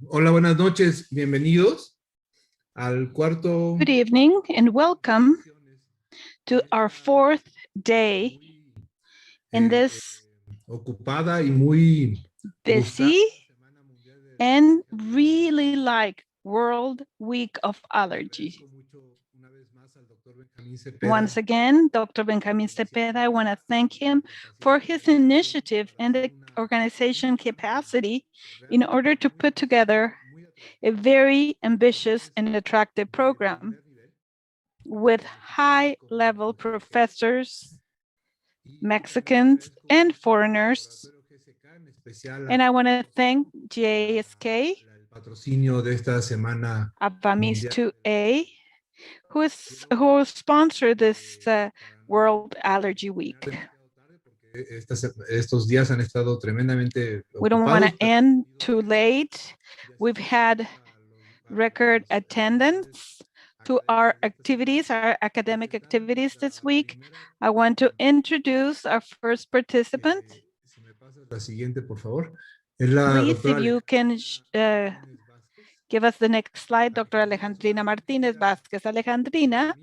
Hola, buenas noches. Bienvenidos al cuarto. Good evening and welcome to our fourth day in this Ocupada y muy busy and really like World Week of Allergy. Once again, Dr. Benjamin Cepeda, I want to thank him for his initiative and the organization capacity in order to put together a very ambitious and attractive program with high-level professors, Mexicans, and foreigners. And I want to thank JSK, patrocinio de esta semana Abamis 2A, who sponsored this World Allergy Week. Estos días han estado tremendamente We don't want to ocupados. end too late. We've had record attendance to our activities, our academic activities this week. I want to introduce our first participant. Si me pasas la siguiente, por favor. Es la Please, doctora if you can give us the next slide, Dr. Alejandrina Martinez Vázquez. Alejandrina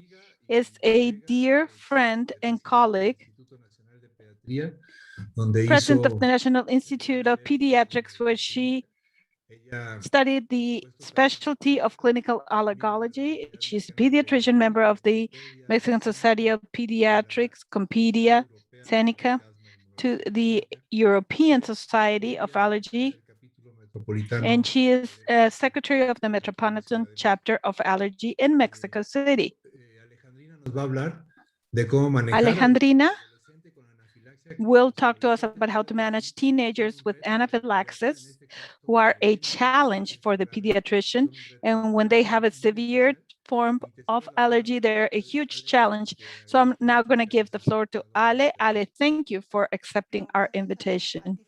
is a dear friend and colleague, president of the National Institute of Pediatrics, where she studied the specialty of clinical allergology. She's a pediatrician, member of the Mexican Society of Pediatrics, Compedia, Seneca, to the European Society of Allergy, and she is secretary of the Metropolitan Chapter of Allergy in Mexico City. Alejandrina will talk to us about how to manage teenagers with anaphylaxis, who are a challenge for the pediatrician. And when they have a severe form of allergy, they're a huge challenge. So I'm now going to give the floor to Ale. Ale, thank you for accepting our invitation.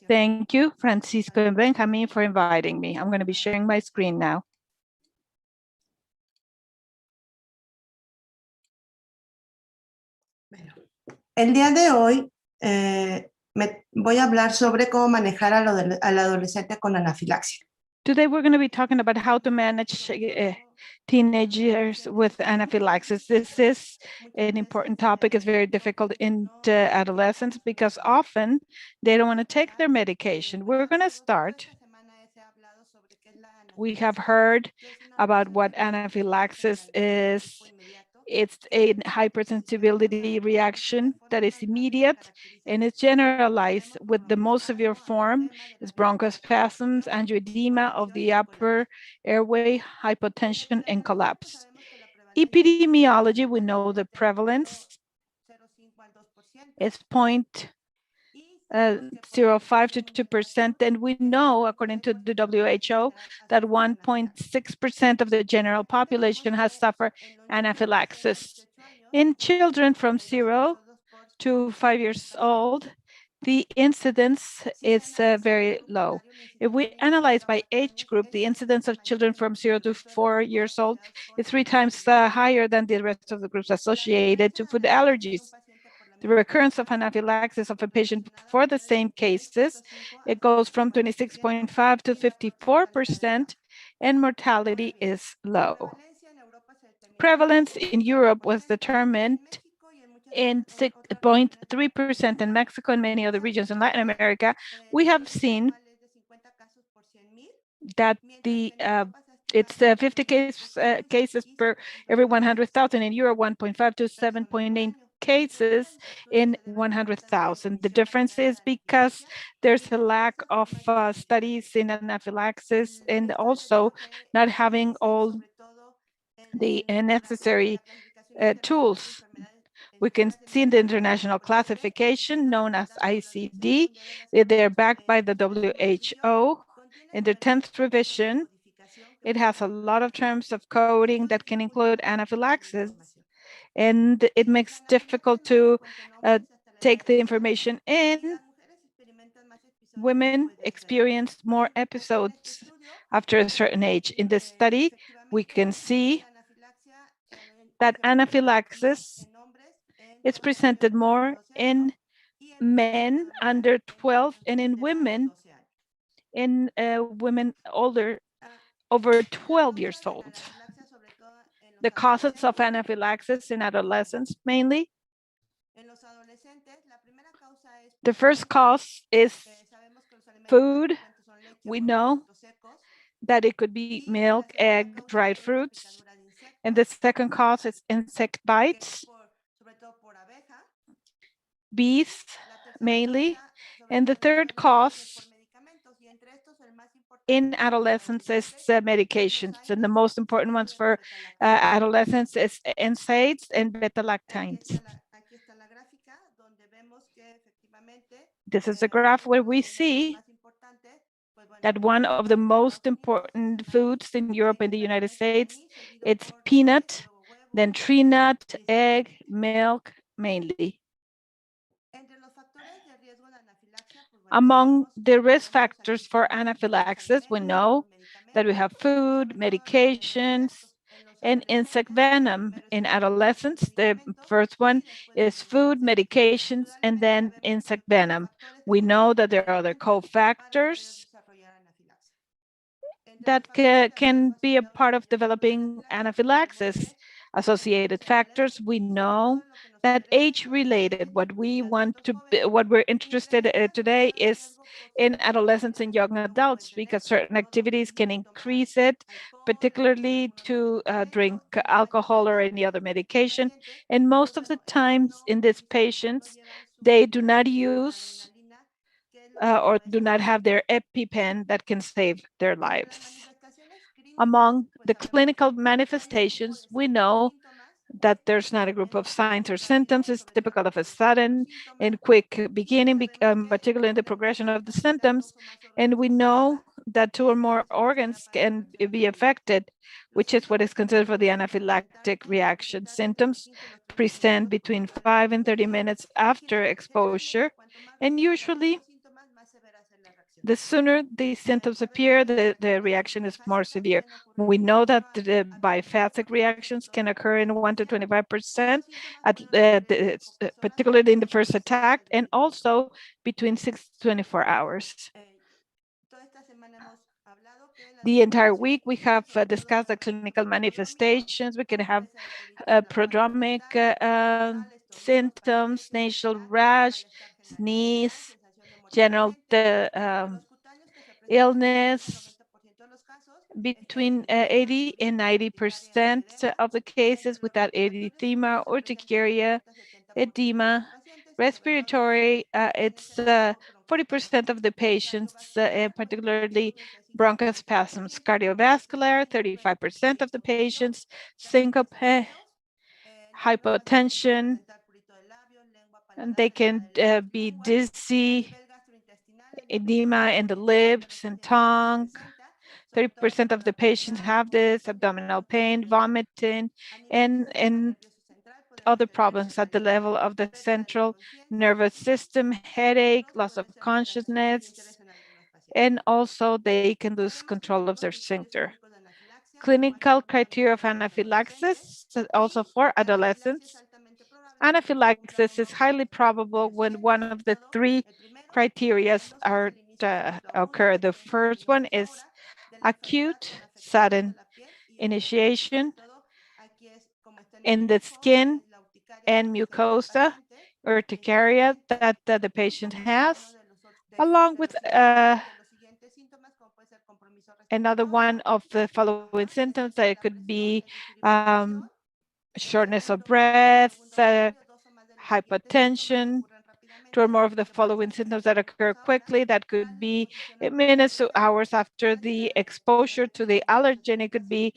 Thank you, Francisco and Benjamin, for inviting me. I'm going to be sharing my screen now. El día de hoy voy a hablar sobre cómo manejar al adolescente con anafilaxia. Today we're going to be talking about how to manage teenagers with anaphylaxis. This is an important topic. It's very difficult in adolescents because often they don't want to take their medication. We're going to start. We have heard about what anaphylaxis is. It's a hypersensibility reaction that is immediate and it's generalized with the most severe form is bronchospasms, angioedema of the upper airway, hypotension, and collapse. Epidemiology, we know the prevalence is 0.05 to 2%, and we know, according to the WHO, that 1.6% of the general population has suffered anaphylaxis. In children from 0 to 5 years old, the incidence is very low. If we analyze by age group, the incidence of children from 0 to 4 years old is 3 times higher than the rest of the groups associated to food allergies. The recurrence of anaphylaxis of a patient for the same cases, it goes from 26.5 to 54%, and mortality is low. Prevalence in Europe was determined in 6.3% in Mexico and many other regions in Latin America. We have seen that it's 50 cases per every 100,000. In Europe, 1.5 to 7.9 cases in 100,000. The difference is because there's a lack of studies in anaphylaxis and also not having all the necessary tools. We can see in the international classification known as ICD, they're backed by the WHO. In their 10th revision, it has a lot of terms of coding that can include anaphylaxis, and it makes it difficult to take the information in. Women experience more episodes after a certain age. In this study, we can see that anaphylaxis is presented more in men under 12 and in women older, over 12 years old. The causes of anaphylaxis in adolescents mainly. The first cause is food. We know that it could be milk, egg, dried fruits. And the second cause is insect bites, bees mainly. And the third cause in adolescents is medications. And the most important ones for adolescents is NSAIDs and beta-lactams. This is a graph where we see that one of the most important foods in Europe and the United States, it's peanut, then tree nut, egg, milk, mainly. Among the risk factors for anaphylaxis, we know that we have food, medications, and insect venom. In adolescents, the first one is food, medications, and then insect venom. We know that there are other cofactors that can be a part of developing anaphylaxis. Associated factors, we know that age-related, what we're interested in today is in adolescents and young adults, because certain activities can increase it, particularly to drink alcohol or any other medication. And most of the times in these patients, they do not use or do not have their EpiPen that can save their lives. Among the clinical manifestations, we know that there's not a group of signs or symptoms. It's typical of a sudden and quick beginning, particularly in the progression of the symptoms. And we know that 2 or more organs can be affected, which is what is considered for the anaphylactic reaction. Symptoms present between 5 and 30 minutes after exposure, and usually the sooner these symptoms appear, the reaction is more severe. We know that the biphasic reactions can occur in 1 to 25%, particularly in the first attack, and also between 6 to 24 hours. The entire week, we have discussed the clinical manifestations. We can have prodromic symptoms, nasal rash, sneeze, general illness. Between 80 and 90% of the cases without erythema, urticaria, edema, respiratory, it's 40% of the patients, particularly bronchospasms, cardiovascular, 35% of the patients, syncope, hypotension, and they can be dizzy, edema in the lips and tongue. 30% of the patients have this, abdominal pain, vomiting, and other problems at the level of the central nervous system, headache, loss of consciousness, and also they can lose control of their sphincter. Clinical criteria of anaphylaxis, also for adolescents. Anaphylaxis is highly probable when one of the 3 criteria are occur. The first one is acute sudden initiation in the skin and mucosa urticaria that the patient has, along with another one of the following symptoms that it could be shortness of breath, hypotension, 2 or more of the following symptoms that occur quickly. That could be minutes to hours after the exposure to the allergen. It could be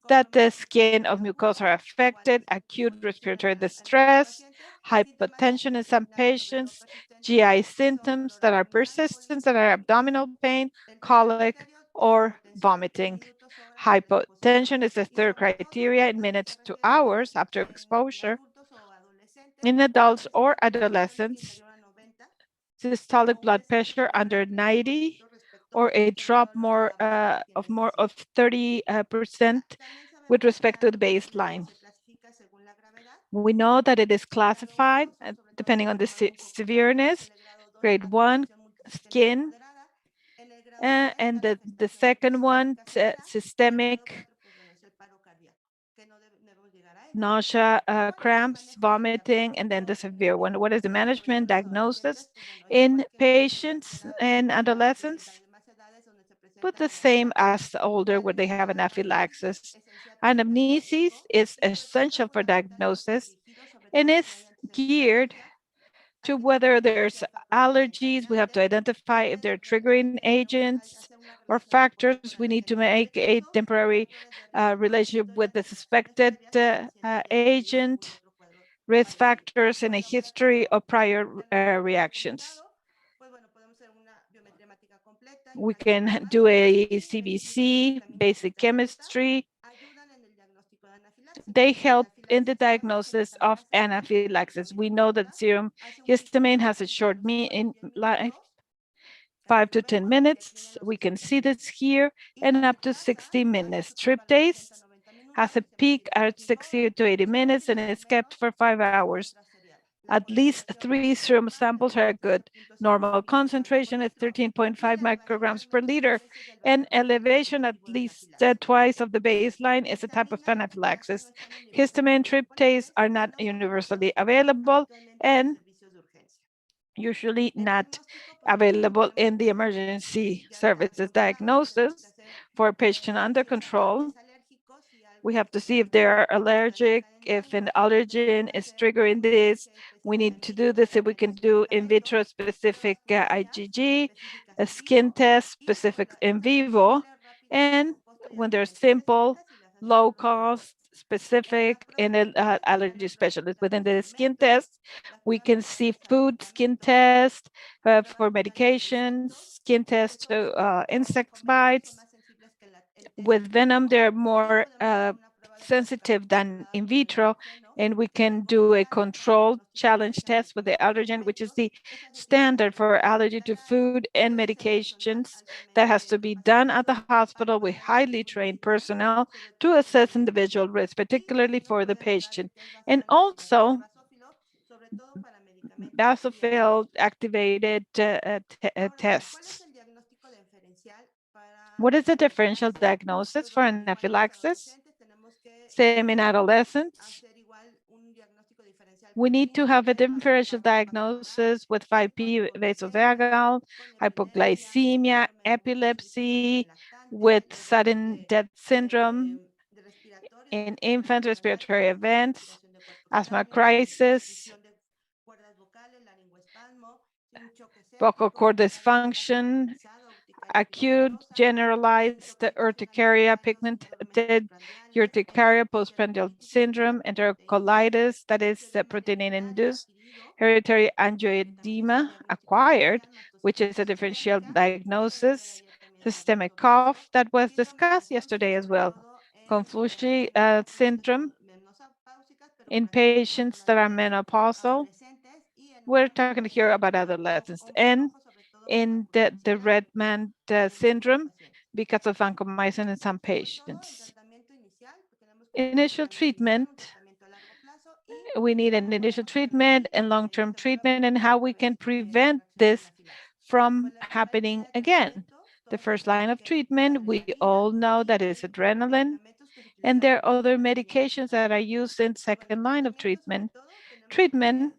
that the skin of mucosa are affected, acute respiratory distress, hypotension in some patients, GI symptoms that are persistent, that are abdominal pain, colic, or vomiting. Hypotension is the 3rd criteria in minutes to hours after exposure. In adults or adolescents, systolic blood pressure under 90 or a drop more of 30% with respect to the baseline. We know that it is classified depending on the severeness, grade 1, skin, and the second one, systemic, nausea, cramps, vomiting, and then the severe one. What is the management diagnosis in patients and adolescents? But the same as older where they have anaphylaxis. Anamnesis is essential for diagnosis and is geared to whether there's allergies. We have to identify if they're triggering agents or factors. We need to make a temporary relationship with the suspected agent, risk factors, and a history of prior reactions. We can do a CBC, basic chemistry. They help in the diagnosis of anaphylaxis. We know that serum histamine has a short life, 5 to 10 minutes. We can see this here, and up to 60 minutes. Tryptase has a peak at 60 to 80 minutes and is kept for 5 hours. At least 3 serum samples are good. Normal concentration is 13.5 micrograms per liter, and elevation at least twice of the baseline is a type of anaphylaxis. Histamine tryptase are not universally available and usually not available in the emergency services. Diagnosis for a patient under control. We have to see if they're allergic, if an allergen is triggering this. We need to do this if we can do in vitro specific IgG, a skin test specific in vivo, and when they're simple, low cost, specific, and allergy specialist. Within the skin test, we can see food skin test for medications, skin test to insect bites. With venom, they're more sensitive than in vitro, and we can do a controlled challenge test with the allergen, which is the standard for allergy to food and medications that has to be done at the hospital with highly trained personnel to assess individual risk, particularly for the patient. And also, basophil activated tests. What is the differential diagnosis for anaphylaxis? Same in adolescents. We need to have a differential diagnosis with 5P vasovagal, hypoglycemia, epilepsy, with sudden death syndrome, in infant respiratory events, asthma crisis, vocal cord dysfunction, acute generalized urticaria, pigmented urticaria, postprandial syndrome, enterocolitis, that is protein-induced, hereditary angioedema acquired, which is a differential diagnosis, systemic cough that was discussed yesterday as well, Confucius syndrome in patients that are menopausal. We're talking here about adolescents, and in the Redmond syndrome because of vancomycin in some patients. Initial treatment, we need an initial treatment and long-term treatment, and how we can prevent this from happening again. The first line of treatment, we all know that is adrenaline, and there are other medications that are used in second line of treatment. Treatment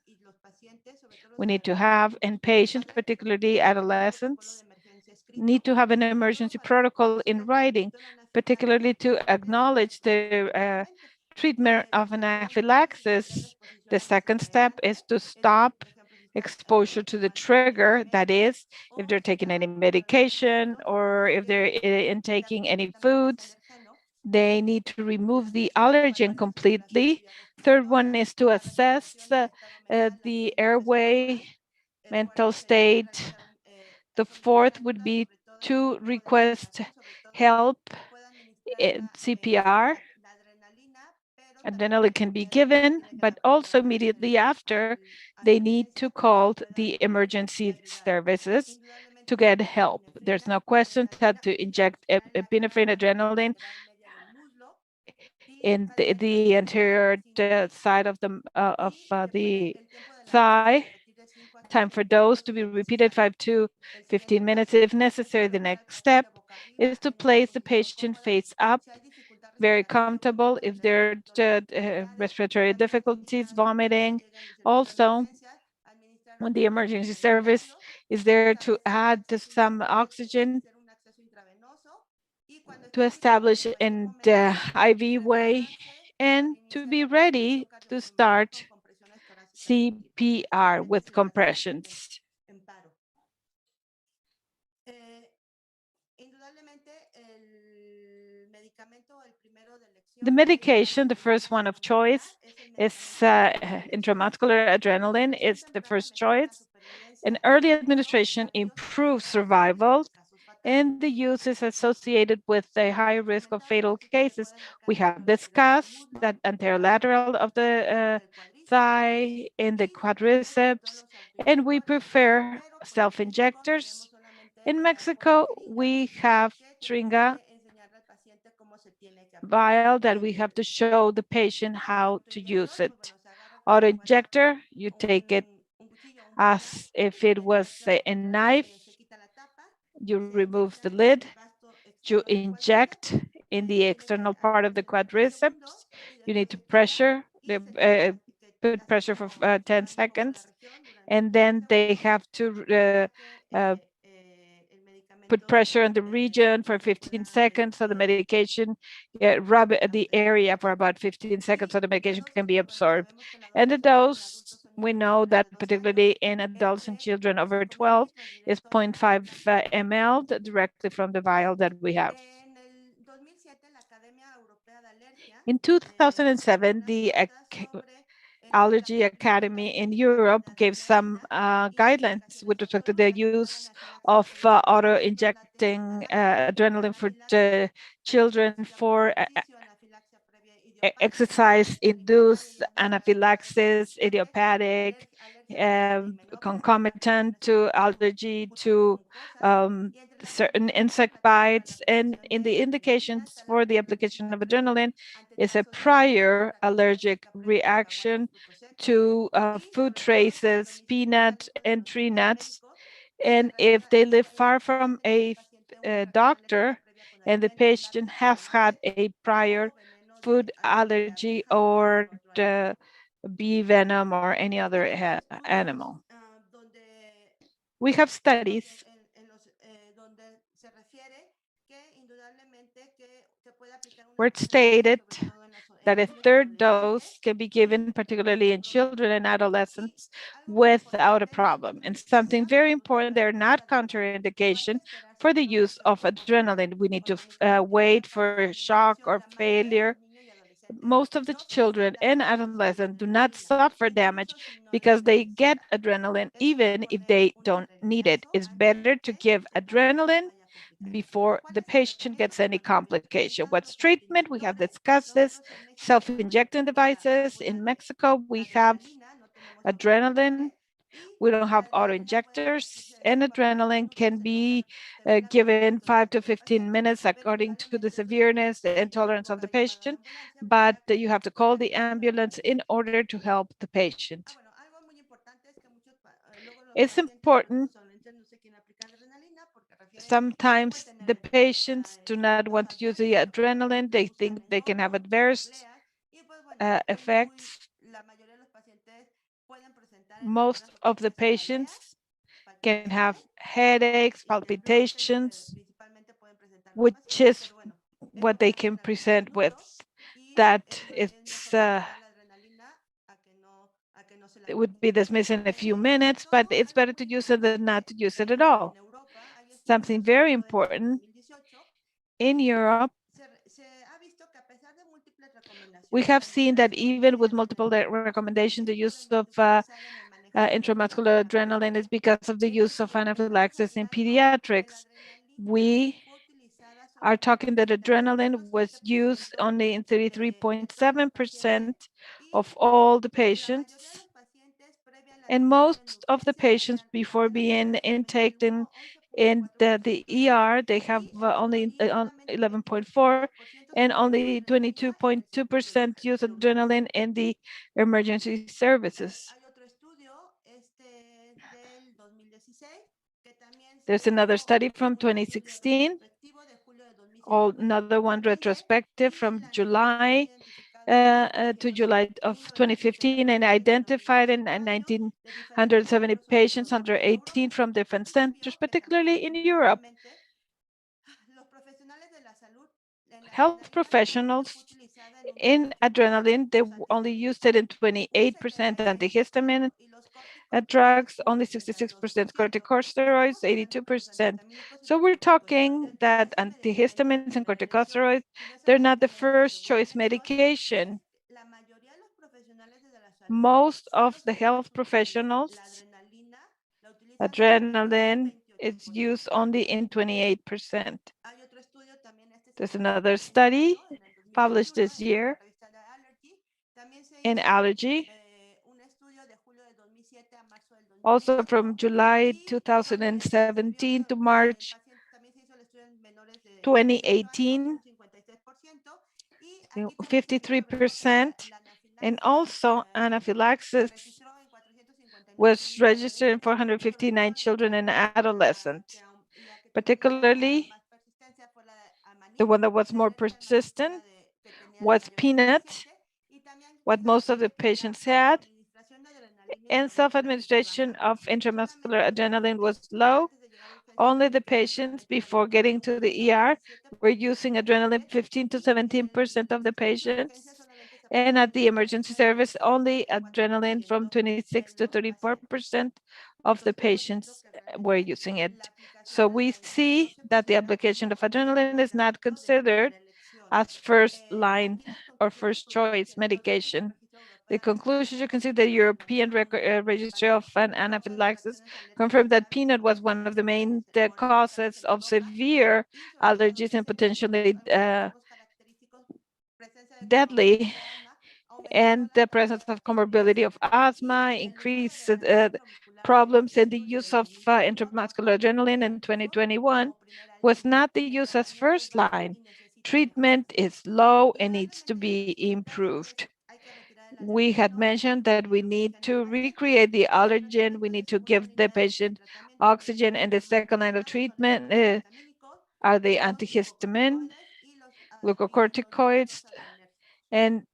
we need to have in patients, particularly adolescents, need to have an emergency protocol in writing, particularly to acknowledge the treatment of anaphylaxis. The second step is to stop exposure to the trigger, that is, if they're taking any medication or if they're intaking any foods, they need to remove the allergen completely. Third one is to assess the airway, mental state. The fourth would be to request help in CPR. Adrenaline can be given, but also immediately after, they need to call the emergency services to get help. There's no question that to inject epinephrine adrenaline in the anterior side of the thigh. Time for dose to be repeated 5 to 15 minutes if necessary. The next step is to place the patient face up, very comfortable. If there are respiratory difficulties, vomiting, also when the emergency service is there to add some oxygen to establish in the IV way and to be ready to start CPR with compressions. The medication, the first one of choice, is intramuscular adrenaline. It's the first choice. An early administration improves survival and the use is associated with a high risk of fatal cases. We have discussed that anterolateral of the thigh and the quadriceps, and we prefer self-injectors. In Mexico, we have Tringa vial that we have to show the patient how to use it. Auto injector, you take it as if it was a knife. You remove the lid, you inject in the external part of the quadriceps. You need to pressure, put pressure for 10 seconds, and then they have to put pressure on the region for 15 seconds so the medication, rub the area for about 15 seconds so the medication can be absorbed. And the dose, we know that particularly in adults and children over 12 is 0.5 ml directly from the vial that we have. In 2007, the Allergy Academy in Europe gave some guidelines with respect to the use of auto-injecting adrenaline for children for exercise-induced anaphylaxis, idiopathic, concomitant to allergy to certain insect bites. And in the indications for the application of adrenaline is a prior allergic reaction to food traces, peanut and tree nuts. And if they live far from a doctor and the patient has had a prior food allergy or bee venom or any other animal. We have studies where it's stated that a third dose can be given, particularly in children and adolescents, without a problem. And something very important, they're not contraindication for the use of adrenaline. We need to wait for shock or failure. Most of the children and adolescents do not suffer damage because they get adrenaline even if they don't need it. It's better to give adrenaline before the patient gets any complication. What's treatment? We have discussed this. Self-injecting devices. In Mexico, we have adrenaline. We don't have auto-injectors, and adrenaline can be given 5 to 15 minutes according to the severeness and tolerance of the patient, but you have to call the ambulance in order to help the patient. It's important. Sometimes the patients do not want to use the adrenaline. They think they can have adverse effects. Most of the patients can have headaches, palpitations, which is what they can present with. That it would be dismissed in a few minutes, but it's better to use it than not to use it at all. Something very important, in Europe, we have seen that even with multiple recommendations, the use of intramuscular adrenaline is because of the use of anaphylaxis in pediatrics. We are talking that adrenaline was used only in 33.7% of all the patients. And most of the patients before being intaked in the ER, they have only 11.4 and only 22.2% use adrenaline in the emergency services. There's another study from 2016, another one retrospective from July to July of 2015, and identified in 1,970 patients under 18 from different centers, particularly in Europe. Health professionals in adrenaline, they only used it in 28% antihistamine drugs, only 66% corticosteroids, 82%. So we're talking that antihistamines and corticosteroids, they're not the first choice medication. Most of the health professionals, adrenaline It's used only in 28%. Hay otro estudio también, este es There's el another estudio study publicado en el published 2021 this en la year revista de Alergy. También se in hizo Allergy, un estudio de julio del 2007 a marzo del also 2018 from July y también se vio 2017 que to March pacientes, también se hizo el estudio en menores de 18 años, 2018, un 53%, y aquí también se vio que 53%, la and anafilaxis also se anaphylaxis registró en 459 was niños y registered in adolescentes, sobre 459 todo children and adolescents. la que tuvo Particularly, más persistencia fue la de the maní, one that was de more alergia a maní fue la persistent que tenía la was mayoría de peanut, pacientes, y también what la, most of the la patients had, autoadministración de adrenalina and intravenosa estaba self-administration baja. of intramuscular Solamente los adrenaline pacientes was low. antes de llegar a urgencias Only the utilizaban patients adrenalina before getting to 15 the o ER were 17% de using los adrenaline, pacientes, 15 to y en 17% of the el servicio de patients. urgencias solamente se And aplicaba at entre the el emergency 39 service, y el only 64% adrenaline from 26 en to los pacientes. 34% of the Entonces estamos viendo patients que were realmente using it. la aplicación So de we adrenalina no see se that the considera application como of adrenaline is not medicamento de considered primera elección. as first line Aquí las or conclusiones first tuvimos choice que solamente el medication. registro The europeo de conclusion, you anafilacsia can see the confirma la European relación Registry of an causa de anaphylaxis reacciones alérgicas confirmed that graves peanut was one of the main causes of severe y sobre todo allergies and adolescentes. potentially Algunos rasgos característicos: presencia de deadly, comorbilidad de asma, aumento and de the la presence tasa of de hospitalización comorbidity of y asthma, el uso de increased adrenalina intramuscular problems in the esto use desde of 2021 intramuscular adrenaline in se puso 2021 como primera was línea. not the El use as tratamiento es first bajo line. y necesita Treatment mejoras. is low and needs to Indudablemente be necesita, improved. hay que retirar el We had adrenalina mentioned y that we poner need oxígeno al to paciente. recreate the Y el allergen. We tratamiento de need to segunda give the línea es el patient tratamiento oxygen, and the antihistamínico. second En line este of caso son los treatment antihistamínicos, are the los antihistamine, glucocorticoides y los glucocorticoids, medicamentos adrenérgicos. and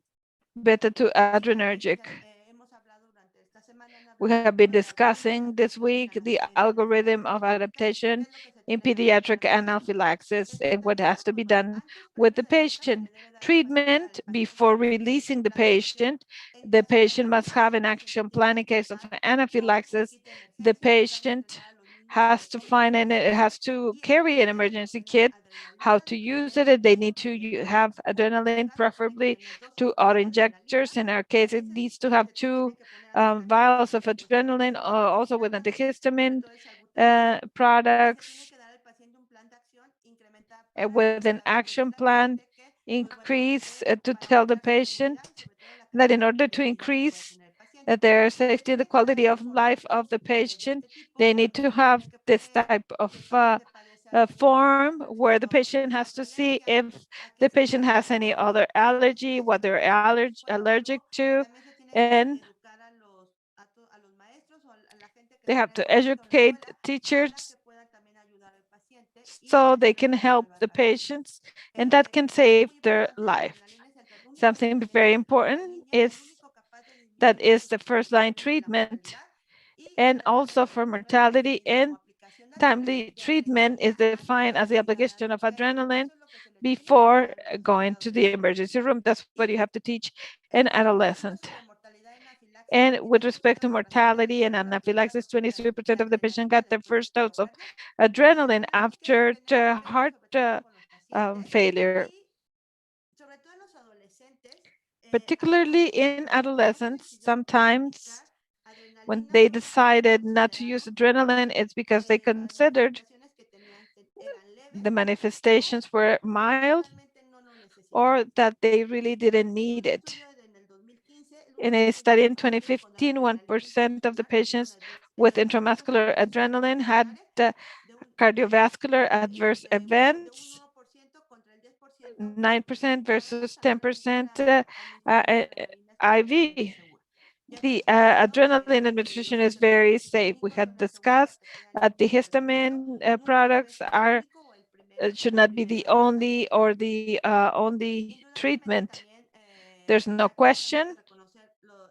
beta-2-adrenergic. Hemos hablado durante esta semana, han We hablado have been sobre la discussing this week the algorithm of adaptation qué es lo que se in tiene que hacer para pediatric prevenir. anaphylaxis El and what has tratamiento to be formal, done antes, with previo the y después, se patient. le debe dar al Treatment paciente before un releasing the plan de acción patient, en the caso de patient must anafilacsia. have El an paciente action tiene plan que in case of presentar un anaphylaxis. kit de The emergencia, empezar a patient entrenar a los niños has to cómo find and it utilizarlo has to y carry an debe emergency proporcionar kit, how adrenalina to de use preferencia it. They de need to auto-inyección have o en este adrenaline, caso tiene que preferably tener 2 two ciclos de adrenalina. auto-injectors. In our case, it Ese needs to ciclo have se two tiene que poner adrenalina vials of porque tiene que adrenaline, ser also with artificial, sobre antihistamine todo el salbutamol, y se tiene products, que dar al paciente un plan de acción incrementada para with an decir action al plan paciente que, pues bueno, increase to para tell the aumentar su patient seguridad y sobre todo la that in calidad order to de vida que pueda increase tener el paciente. their Se safety and the tiene que dar quality en of life of formatos the de patient, este tipo. they El need to paciente have tiene que this poner type of si el paciente padece form where the padeciendo patient has to see autoalergia, if a qué the se patient está has any expuesto, other qué allergy, what complicaciones they're puede allergic haberlo. to, También se tiene que and educar a los maestros o a la gente que they está en have el to servicio o en la educate escuela para teachers que puedan también ayudar al paciente y so they este can pueda help salvar the la vida. patients, and that can Algo save muy their importante de la life. adrenalina es el único Something very medicamento en esta important línea, el is único capaz de that disminuir las is the first line hospitalizaciones y la treatment, mortalidad, y and la also tasa for de recaída se mortality define como and aplicación timely de treatment is adrenalina antes defined as the de llegar a application la of urgencia. adrenaline Eso es lo que se le tiene que before enseñar al paciente going to the adolescente. emergency room. That's what you Y have to teach an hablando adolescent. sobre mortalidad anafiláctica, el And with 23% respect de to los pacientes mortality and reciben la primera anaphylaxis, dosis 23% de of the patient adrenalina got their después de first dose of promoverla. adrenaline Tenemos que after tener cuidado heart sobre todo con los pacientes failure, y sobre todo en los adolescentes. particularly Algunos in no adolescents. decidieron Sometimes aplicar when adrenalina they porque estaban decided not to use considerados adrenaline, it's because they las considered manifestaciones que tenían eran leves the manifestations were o mild realmente no lo or necesitaban. that they really didn't En need un it. estudio en el 2015, el In 1% a de study los in pacientes con 2015, adrenalina 1% of the intramuscular tuvieron patients with adversos intramuscular events adrenaline had cardiovasculares cardiovascular adverse de un events, 9% contra el 10% de los 9% investigadores versus al administrar 10% administración de adrenalina IV. completamente segura. Ya se The estableció adrenaline los administration is very safe. We antihistamínicos had son la segunda discussed estrategia de that the antihipertensión, histamine nunca debe products ser el único o should el not be the primero de only tratamiento. or the only Indudablemente treatment. también There's no aquí tenemos que question reconocer los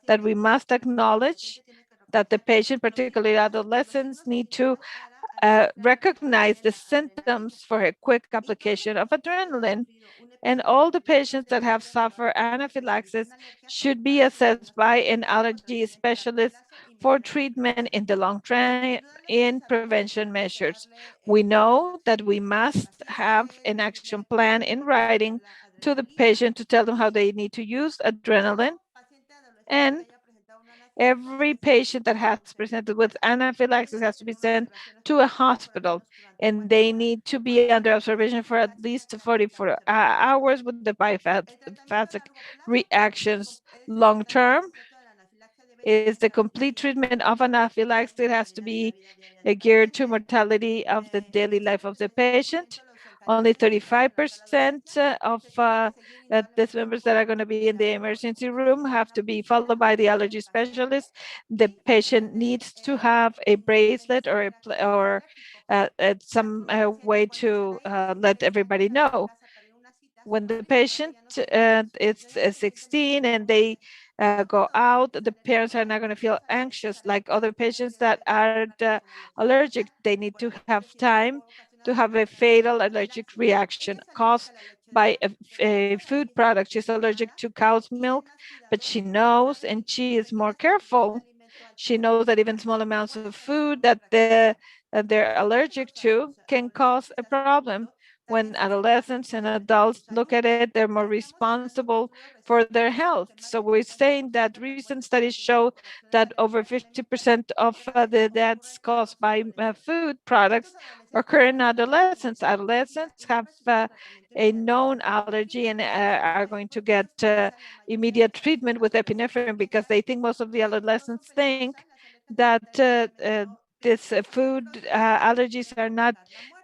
that pacientes we must los adolescentes acknowledge tienen que that the reconocer patient, particularly los adolescents, signos y need to síntomas para administrar recognize adecuadamente the la adrenalina. symptoms for a quick Y todos los application of pacientes que hayan adrenaline. sufrido un And episodio de all the anafilacsia patients that deben have ser evaluados suffered por un especialista en anaphylaxis alergia should be para su assessed by diagnóstico an temprano, allergy tratamiento a largo specialist plazo y for medidas de treatment prevención. in the long term Indudablemente in sabemos que prevention tenemos que measures. darle We know that we información al must have paciente, an action decirle plan cómo in utilizar writing la to the adrenalina patient to tell them how y they need to use todo adrenaline. paciente adolescente que And haya presentado una Every patient that has presented with anaphylaxis has to be sent to a hospital, and they need to be under observation for at least 44 hours with the biphasic reactions. Long term is the complete treatment of anaphylaxis. It has to be geared to mortality of the daily life of the patient. Only 35% of these members that are going to be in the emergency room have to be followed by the allergy specialist. The patient needs to have a bracelet or some way to let everybody know. When the patient is 16 and they go out, the parents are not going to feel anxious like other patients that are allergic. They need to have time to have a fatal allergic reaction caused by a food product. She's allergic to cow's milk, but she knows and she is more careful. She knows that even small amounts of food that they're allergic to can cause a problem. When adolescents and adults look at it, they're more responsible for their health. So we're saying that recent studies show that over 50% of the deaths caused by food products occur in adolescents. Adolescents have a known allergy and are going to get immediate treatment with epinephrine because they think, most of the adolescents think that this food allergies are not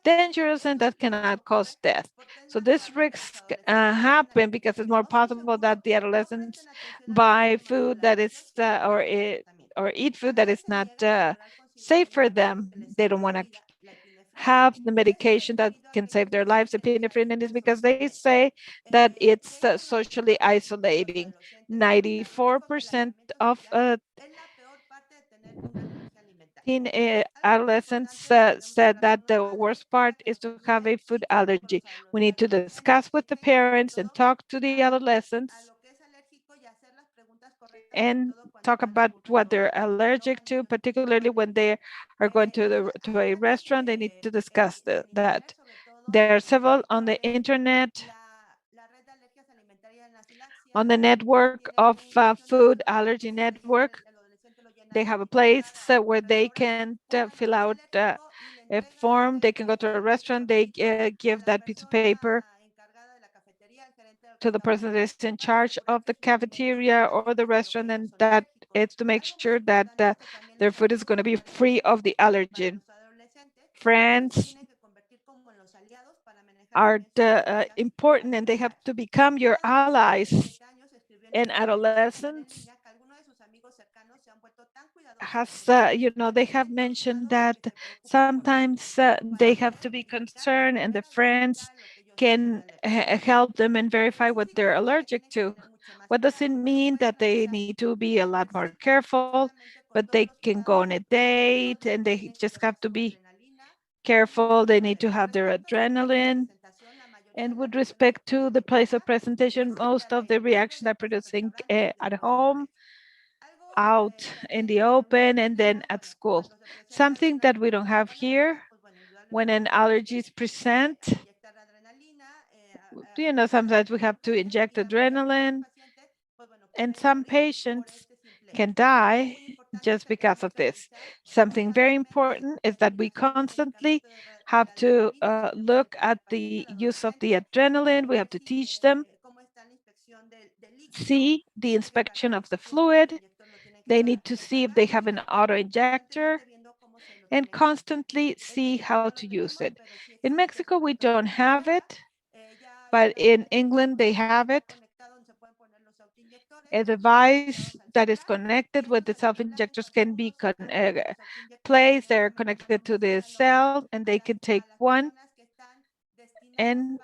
dangerous and that cannot cause death. So this risk happen because it's more possible that the adolescents buy food that is or eat food that is not safe for them. They don't want to have the medication that can save their lives, epinephrine, and it's because they say that it's socially isolating. 94% of teen adolescents said that the worst part is to have a food allergy. We need to discuss with the parents and talk to the adolescents and talk about what they're allergic to, particularly when they are going to a restaurant. They need to discuss that. There are several on the internet, on the network of food allergy network. They have a place where they can fill out a form. They can go to a restaurant. They give that piece of paper to the person that is in charge of the cafeteria or the restaurant, and that it's to make sure that their food is going to be free of the allergen. Friends are important, and they have to become your allies. And adolescents has, they have mentioned that sometimes they have to be concerned, and the friends can help them and verify what they're allergic to. What does it mean? That they need to be a lot more careful, but they can go on a date and they just have to be careful. They need to have their adrenaline. And with respect to the place of presentation, most of the reactions are producing at home, out in the open, and then at school. Something that we don't have here, when an allergy is present, sometimes we have to inject adrenaline, and some patients can die just because of this. Something very important is that we constantly have to look at the use of the adrenaline. We have to teach them, see the inspection of the fluid. They need to see if they have an auto injector and constantly see how to use it. In Mexico, we don't have it, but in England, they have it. A device that is connected with the self-injectors can be placed. They're connected to the cell, and they can take one and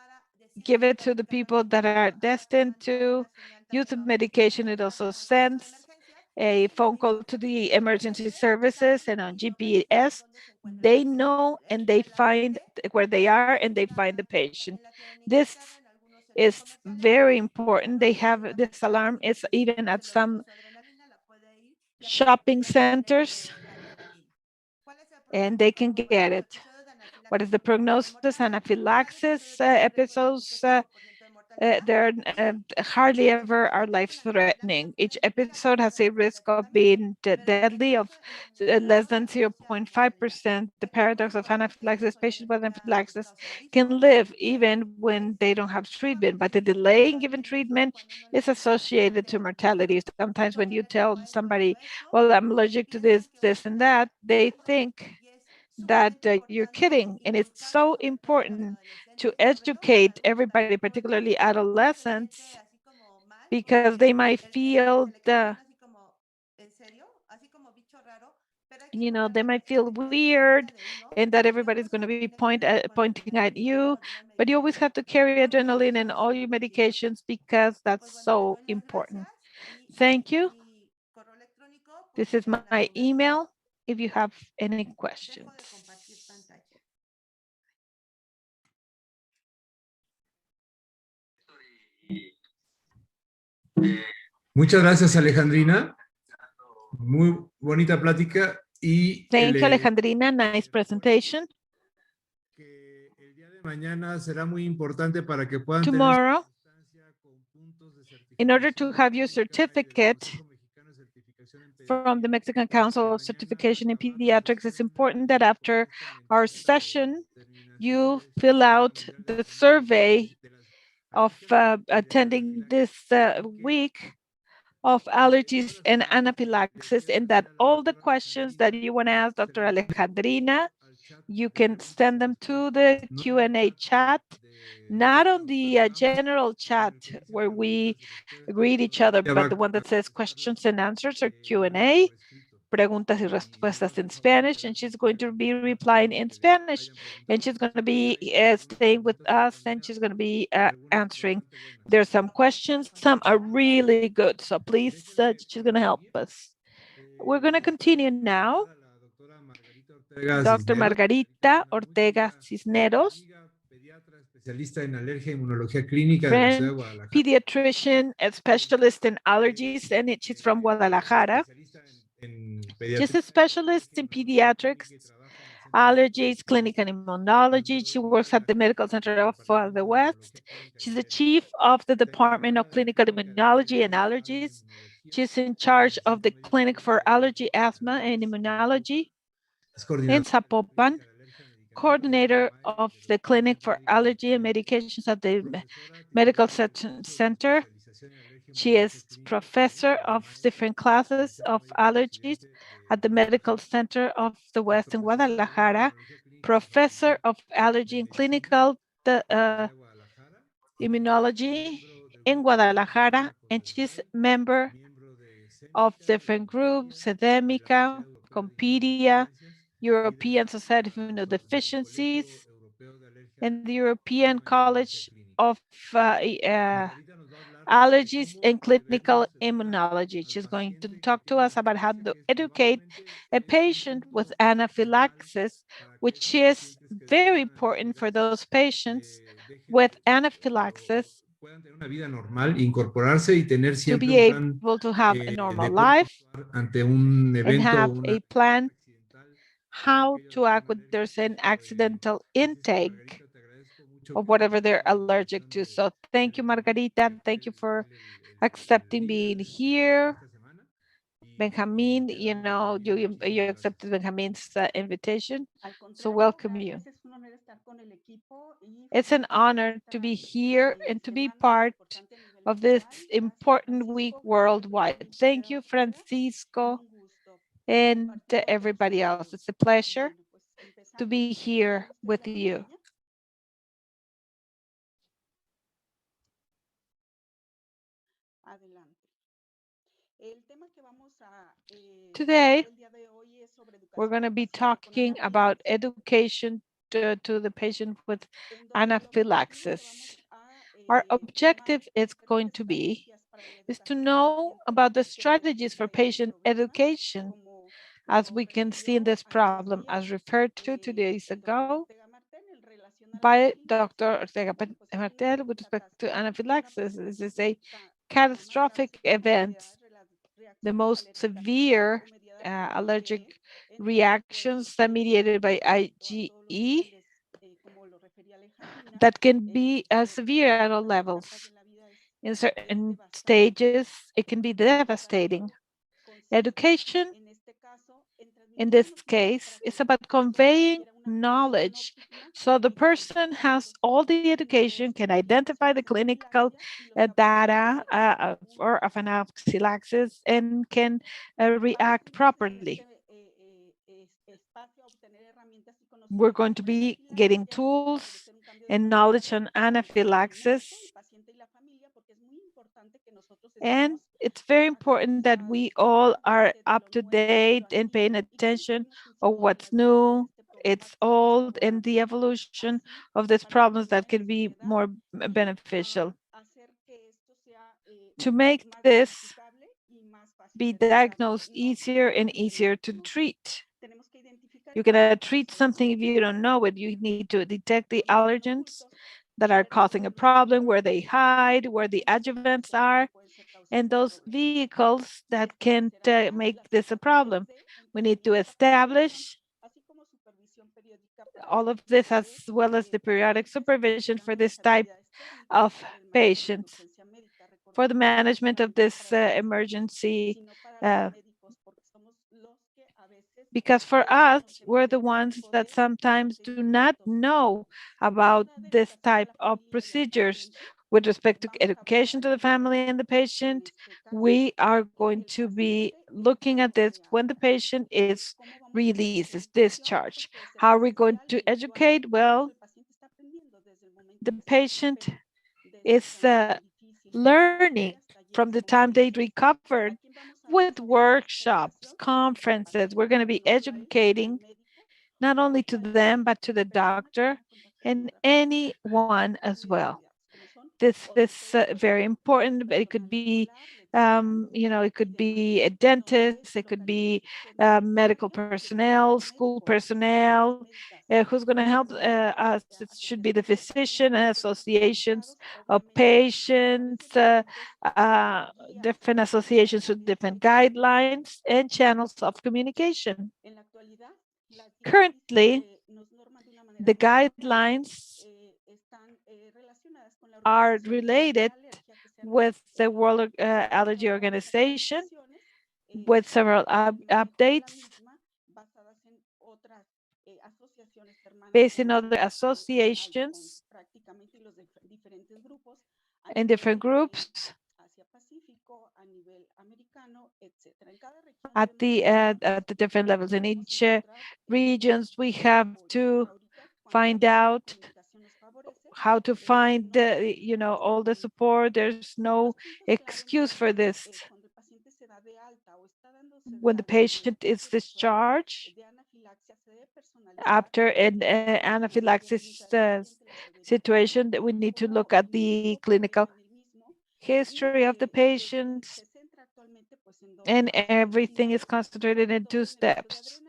give it to the people that are destined to use the medication. It also sends a phone call to the emergency services, and on GPS, they know and they find where they are and they find the patient. This is very important. They have this alarm is even at some shopping centers, and they can get it. What is the prognosis? Anaphylaxis episodes they're hardly ever are life-threatening. Each episode has a risk of being deadly of less than 0.5%. The paradox of anaphylaxis: patients with anaphylaxis can live even when they don't have treatment, but the delay in giving treatment is associated to mortality. Sometimes when you tell somebody, well, I'm allergic to this, this, and that, they think that you're kidding. And it's so important to educate everybody, particularly adolescents, because they might feel they might feel weird and that everybody's going to be pointing at you, but you always have to carry adrenaline and all your medications because that's so important. Thank you. This is my email if you have any questions. Muchas gracias, Alejandrina. Muy bonita plática. Y thank you, Alejandrina. Nice presentation. Que el día de mañana será muy importante para que puedan tomorrow, in order to have your certificate from the Mexican Council of Certification in Pediatrics, it's important that after our session, you fill out the survey of attending this week of allergies and anaphylaxis, and that all the questions that you want to ask Dr. Alejandrina, you can send them to the Q&A chat, not on the general chat where we greet each other, but the one that says questions and answers or Q&A, preguntas y respuestas in Spanish, and she's going to be replying in Spanish, and she's going to be staying with us, and she's going to be answering. There's some questions, some are really good, so please, she's going to help us. We're going to continue now. Dr. Margarita Ortega Cisneros, pediatrician and specialist in allergies, and she's from Guadalajara. She's a specialist in pediatrics, allergies, clinical immunology. She works at the Medical Center of the West. She's the chief of the Department of Clinical Immunology and Allergies. She's in charge of the Clinic for Allergy, Asthma, and Immunology in Zapopan, coordinator of the Clinic for Allergy and Medications at the Medical Center. She is professor of different classes of allergies at the Medical Center of the West in Guadalajara, professor of allergy and clinical immunology in Guadalajara, and she's member of different groups, Sedemica, Compedia, European Society of Immunodeficiencies, and the European College of Allergies and Clinical Immunology. She's going to talk to us about how to educate a patient with anaphylaxis, which is very important for those patients with anaphylaxis to be able to have a normal life and have a plan how to act when there's an accidental intake of whatever they're allergic to. So thank you, Margarita. Thank you for accepting being here. Benjamin, you accepted Benjamin's invitation, so welcome you. It's an honor to be here and to be part of this important week worldwide. Thank you, Francisco, and to everybody else. It's a pleasure to be here with you. Today, we're going to be talking about education to the patient with anaphylaxis. Our objective is going to be to know about the strategies for patient education, as we can see in this problem, as referred to 2 days ago by Dr. Ortega Martel with respect to anaphylaxis. This is a catastrophic event, the most severe allergic reactions mediated by IgE, that can be severe at all levels. In certain stages, it can be devastating. Education, in this case, is about conveying knowledge so the person has all the education, can identify the clinical data of anaphylaxis, and can react properly. We're going to be getting tools and knowledge on anaphylaxis. And it's very important that we all are up to date and paying attention of what's new, it's old, and the evolution of these problems that could be more beneficial. To make this be diagnosed easier and easier to treat. You're going to treat something if you don't know it. You need to detect the allergens that are causing a problem, where they hide, where the adjuvants are, and those vehicles that can make this a problem. We need to establish all of this, as well as the periodic supervision for this type of patients, for the management of this emergency, uh, because for us, we're the ones that sometimes do not know about this type of procedures. With respect to education to the family and the patient, we are going to be looking at this when the patient is released, is discharged. How are we going to educate? Well, the patient is learning from the time they recovered with workshops, conferences. We're going to be educating not only to them, but to the doctor and anyone as well. This is very important, but it could be, it could be a dentist, it could be medical personnel, school personnel. Who's going to help us? It should be the physician and associations of patients, different associations with different guidelines and channels of communication. Currently, the guidelines are related with the World Allergy Organization, with several updates based in other associations in different groups at the different levels. In each regions, we have to find out how to find all the support. There's no excuse for this. When the patient is discharged after an anaphylaxis situation, that we need to look at the clinical history of the patients, and everything is concentrated in two steps.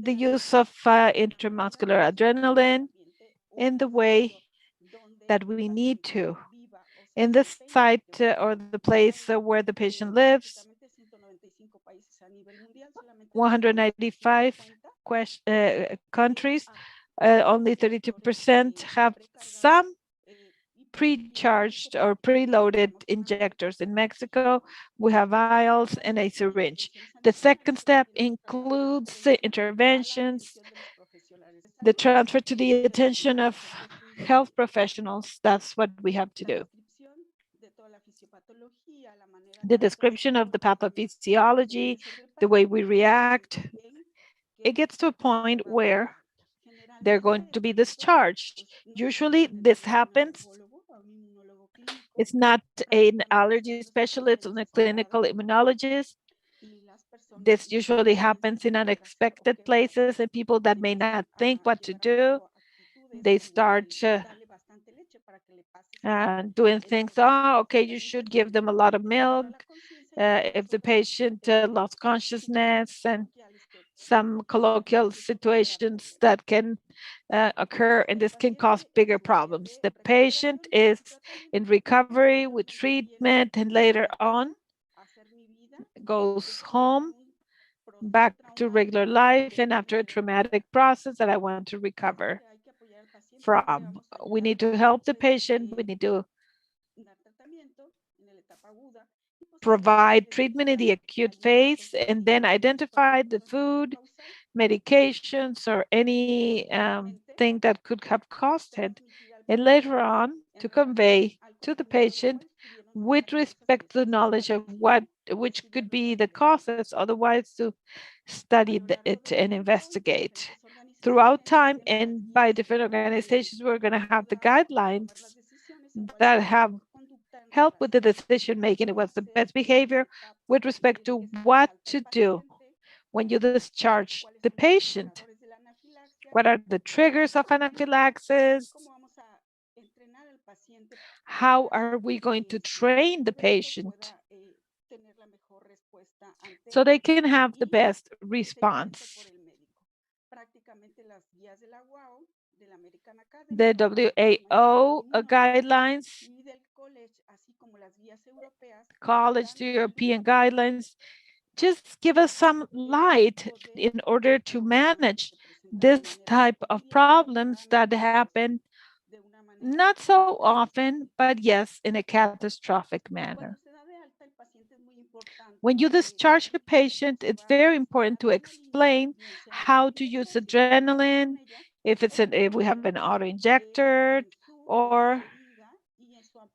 The use of intramuscular adrenaline in the way that we need to. In the site or the place where the patient lives, 195 countries, only 32% have some pre-charged or preloaded injectors. In Mexico, we have vials and a syringe. The second step includes interventions, the transfer to the attention of health professionals. That's what we have to do. The description of the pathophysiology, the way we react, it gets to a point where they're going to be discharged. Usually this happens. It's not an allergy specialist or a clinical immunologist. This usually happens in unexpected places and people that may not think what to do. They start doing things. Oh, okay, you should give them a lot of milk. If the patient lost consciousness, and some colloquial situations that can occur, and this can cause bigger problems. The patient is in recovery with treatment, and later on goes home back to regular life and after a traumatic process that I want to recover from. We need to help the patient. We need to provide treatment in the acute phase and then identify the food, medications, or any thing that could have caused it. And later on, to convey to the patient with respect to the knowledge of which could be the causes, otherwise to study it and investigate. Throughout time and by different organizations, we're going to have the guidelines that have help with the decision making. It was the best behavior with respect to what to do when you discharge the patient. What are the triggers of anaphylaxis? How are we going to train the patient so they can have the best response? The WHO guidelines, college European guidelines, just give us some light in order to manage this type of problems that happen not so often, but yes, in a catastrophic manner. When you discharge a patient, it's very important to explain how to use adrenaline, if we have an auto injector or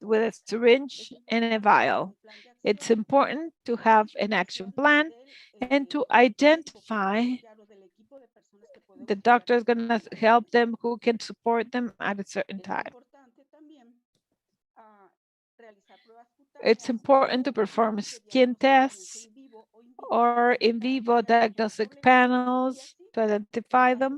with a syringe and a vial. It's important to have an action plan and to identify the doctor is going to help them, who can support them at a certain time. It's important to perform skin tests or in vivo diagnostic panels to identify them.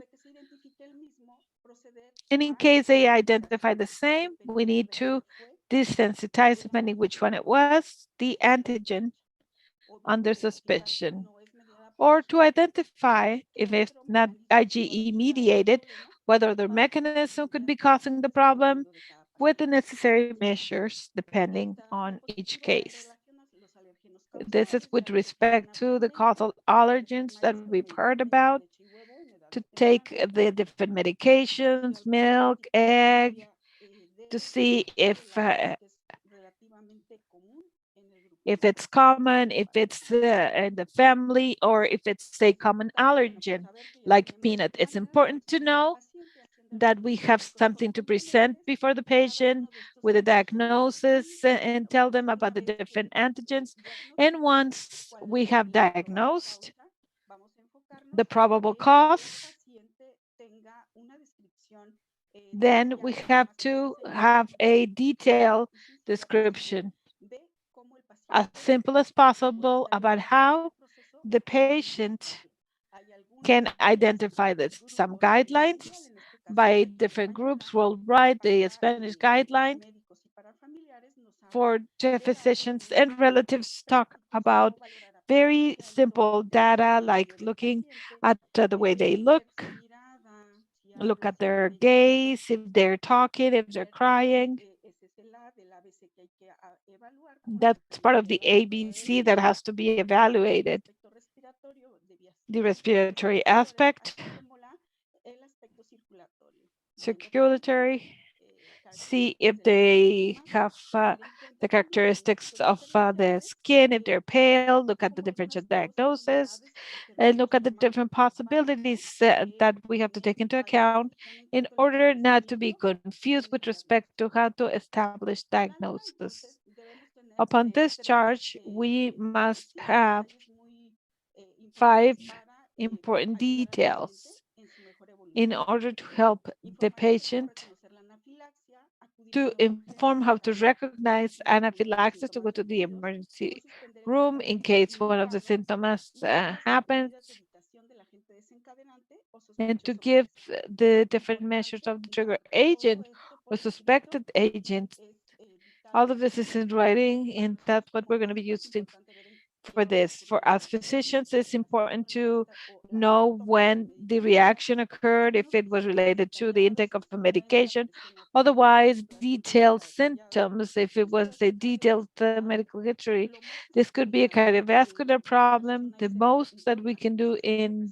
And in case they identify the same, we need to desensitize, depending which one it was, the antigen under suspicion, or to identify if it's not IgE mediated, whether the mechanism could be causing the problem with the necessary measures depending on each case. This is with respect to the causal allergens that we've heard about, to take the different medications, milk, egg, to see if it's common, if it's in the family, or if it's a common allergen like peanut. It's important to know that we have something to present before the patient with a diagnosis and tell them about the different antigens. And once we have diagnosed the probable cause, then we have to have a detailed description, as simple as possible, about how the patient can identify this. Some guidelines by different groups worldwide, the Spanish guideline for physicians and relatives talk about very simple data, like looking at the way they look at their gaze, if they're talking, if they're crying. That's part of the ABC that has to be evaluated. The respiratory aspect, circulatory, see if they have the characteristics of the skin, if they're pale, look at the differential diagnosis, and look at the different possibilities that we have to take into account in order not to be confused with respect to how to establish diagnosis. Upon discharge, we must have 5 important details in order to help the patient to inform how to recognize anaphylaxis, to go to the emergency room in case one of the symptoms happens, and to give the different measures of the trigger agent or suspected agents. All of this is in writing, and that's what we're going to be using for this. For us physicians, it's important to know when the reaction occurred, if it was related to the intake of a medication. Otherwise, detailed symptoms, if it was a detailed medical history, this could be a cardiovascular problem. The most that we can do in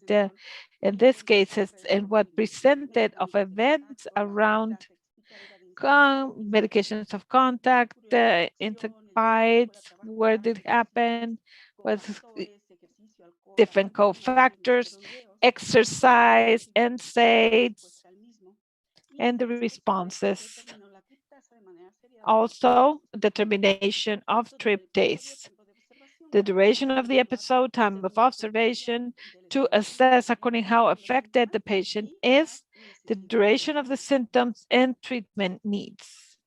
this case is in what presented of events around medications of contact, insect bites, where did it happen, was different cofactors, exercise, NSAIDs, and the responses. Also, determination of tryptase, the duration of the episode, time of observation, to assess according how affected the patient is, the duration of the symptoms, and treatment needs.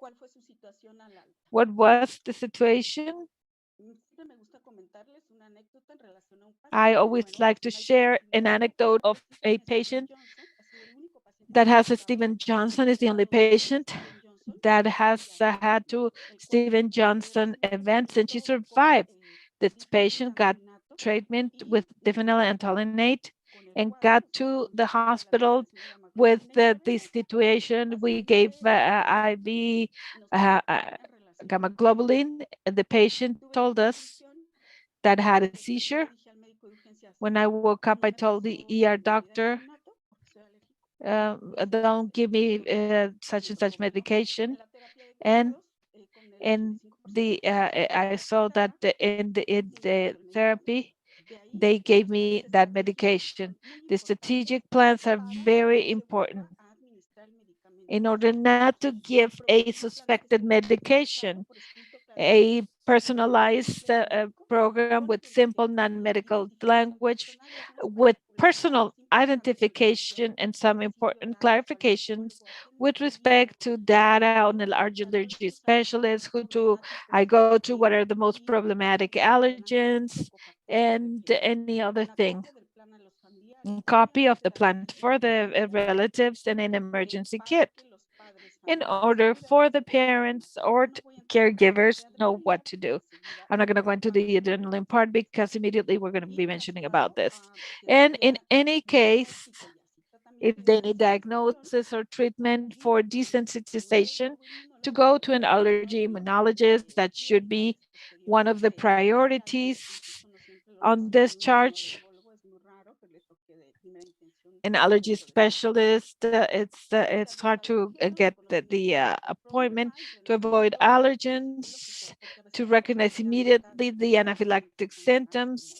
What was the situation? I always like to share an anecdote of a patient that has a Steven Johnson, is the only patient that has had two Steven Johnson events, and she survived. This patient got treatment with diphenyl and tolinate and got to the hospital with the situation. We gave IV gamma globulin, and the patient told us that had a seizure. When I woke up, I told the ER doctor, don't give me such and such medication. And I saw that in the therapy, they gave me that medication. The strategic plans are very important in order not to give a suspected medication, a personalized program with simple non-medical language, with personal identification and some important clarifications with respect to data on the allergy specialists, who to I go to, what are the most problematic allergens, and any other thing. A copy of the plan for the relatives and an emergency kit in order for the parents or caregivers know what to do. I'm not going to go into the adrenaline part because immediately we're going to be mentioning about this. And in any case, if they need diagnosis or treatment for desensitization, to go to an allergy immunologist. That should be one of the priorities on this charge. An allergy specialist, it's hard to get the appointment, to avoid allergens, to recognize immediately the anaphylactic symptoms,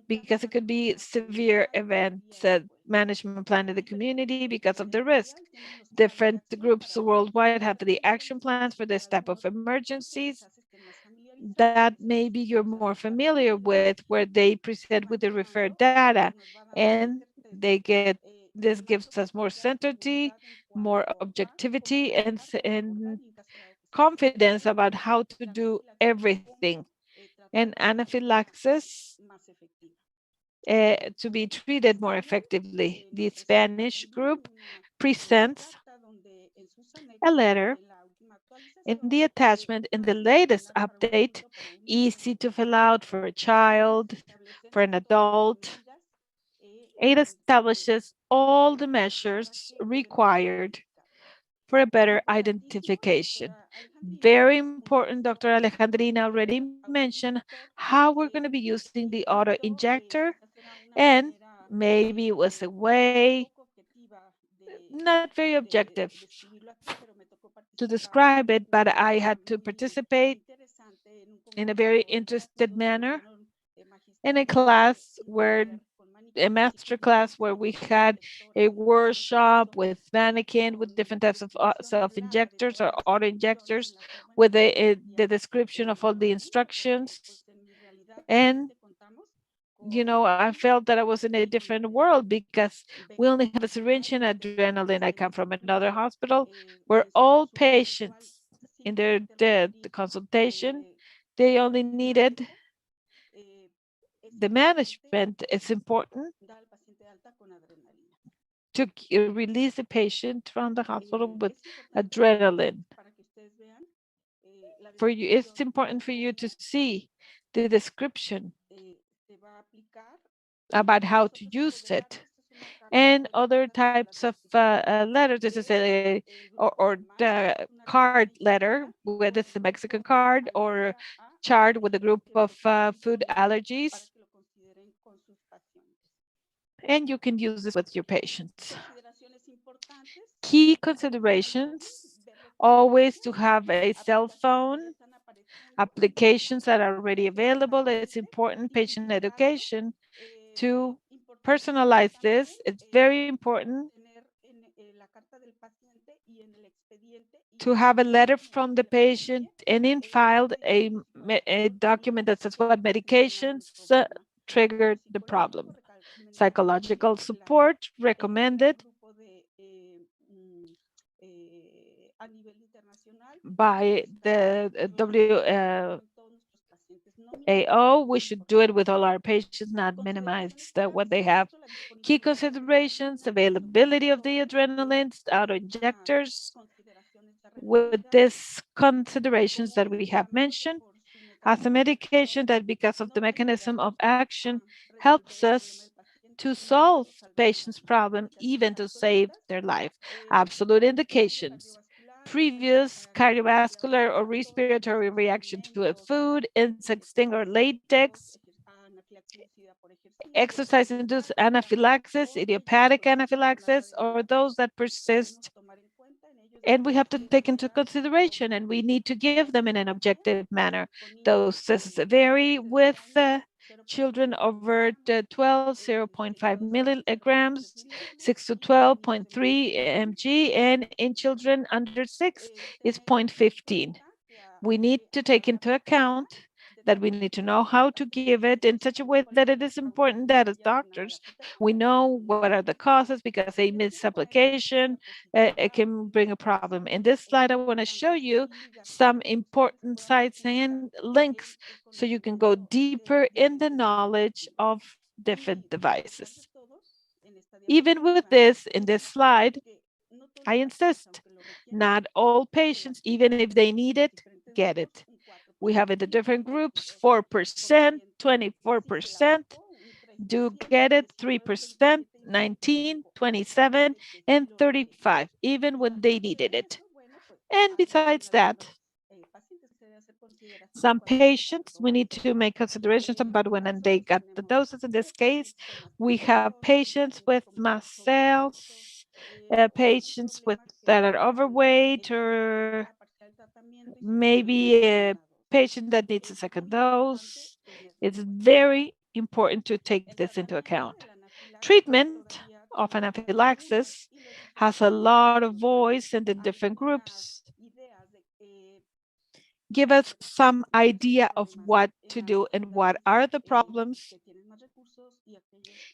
because it could be severe events, management plan in the community because of the risk. Different groups worldwide have the action plans for this type of emergencies that maybe you're more familiar with, where they present with the referred data, and this gives us more certainty, more objectivity, and confidence about how to do everything. And anaphylaxis to be treated more effectively. The Spanish group presents a letter in the attachment in the latest update, easy to fill out for a child, for an adult. It establishes all the measures required for a better identification. Very important, Dr. Alejandrina already mentioned how we're going to be using the auto injector, and maybe it was a way, not very objective to describe it, but I had to participate in a very interested manner in a class where a master class where we had a workshop with mannequin, with different types of self-injectors or auto-injectors, with the description of all the instructions. And I felt that I was in a different world because we only have a syringe and adrenaline. I come from another hospital where all patients in the consultation, they only needed the management. It's important to release the patient from the hospital with adrenaline. For you, it's important for you to see the description about how to use it, and other types of letters. This is or the card letter, whether it's the Mexican card or chart with a group of food allergies. And you can use this with your patients. Key considerations: always to have a cell phone, applications that are already available. It's important patient education to personalize this. It's very important to have a letter from the patient and in filed a document that says what medications triggered the problem. Psychological support recommended by the WHO. We should do it with all our patients, not minimize what they have. Key considerations: availability of the adrenaline, auto-injectors, with these considerations that we have mentioned, as a medication that, because of the mechanism of action, helps us to solve patients' problem, even to save their life. Absolute indications: previous cardiovascular or respiratory reaction to a food, insect sting or latex, exercise-induced anaphylaxis, idiopathic anaphylaxis, or those that persist. And we have to take into consideration, and we need to give them in an objective manner. Doses vary with children over 12, 0.5 milligrams, 6 to 12.3 mg, and in children under 6 is 0.15. We need to take into account that we need to know how to give it in such a way that it is important that as doctors, we know what are the causes, because a misapplication, it can bring a problem. In this slide, I want to show you some important sites and links so you can go deeper in the knowledge of different devices. Even with this, in this slide, I insist, not all patients, even if they need it, get it. We have in the different groups, 4%, 24% do get it, 3%, 19, 27, and 35, even when they needed it. And besides that, some patients, we need to make considerations about when they got the doses. In this case, we have patients with mast cells, patients that are overweight, or maybe a patient that needs a second dose. It's very important to take this into account. Treatment of anaphylaxis has a lot of voice in the different groups. Give us some idea of what to do and what are the problems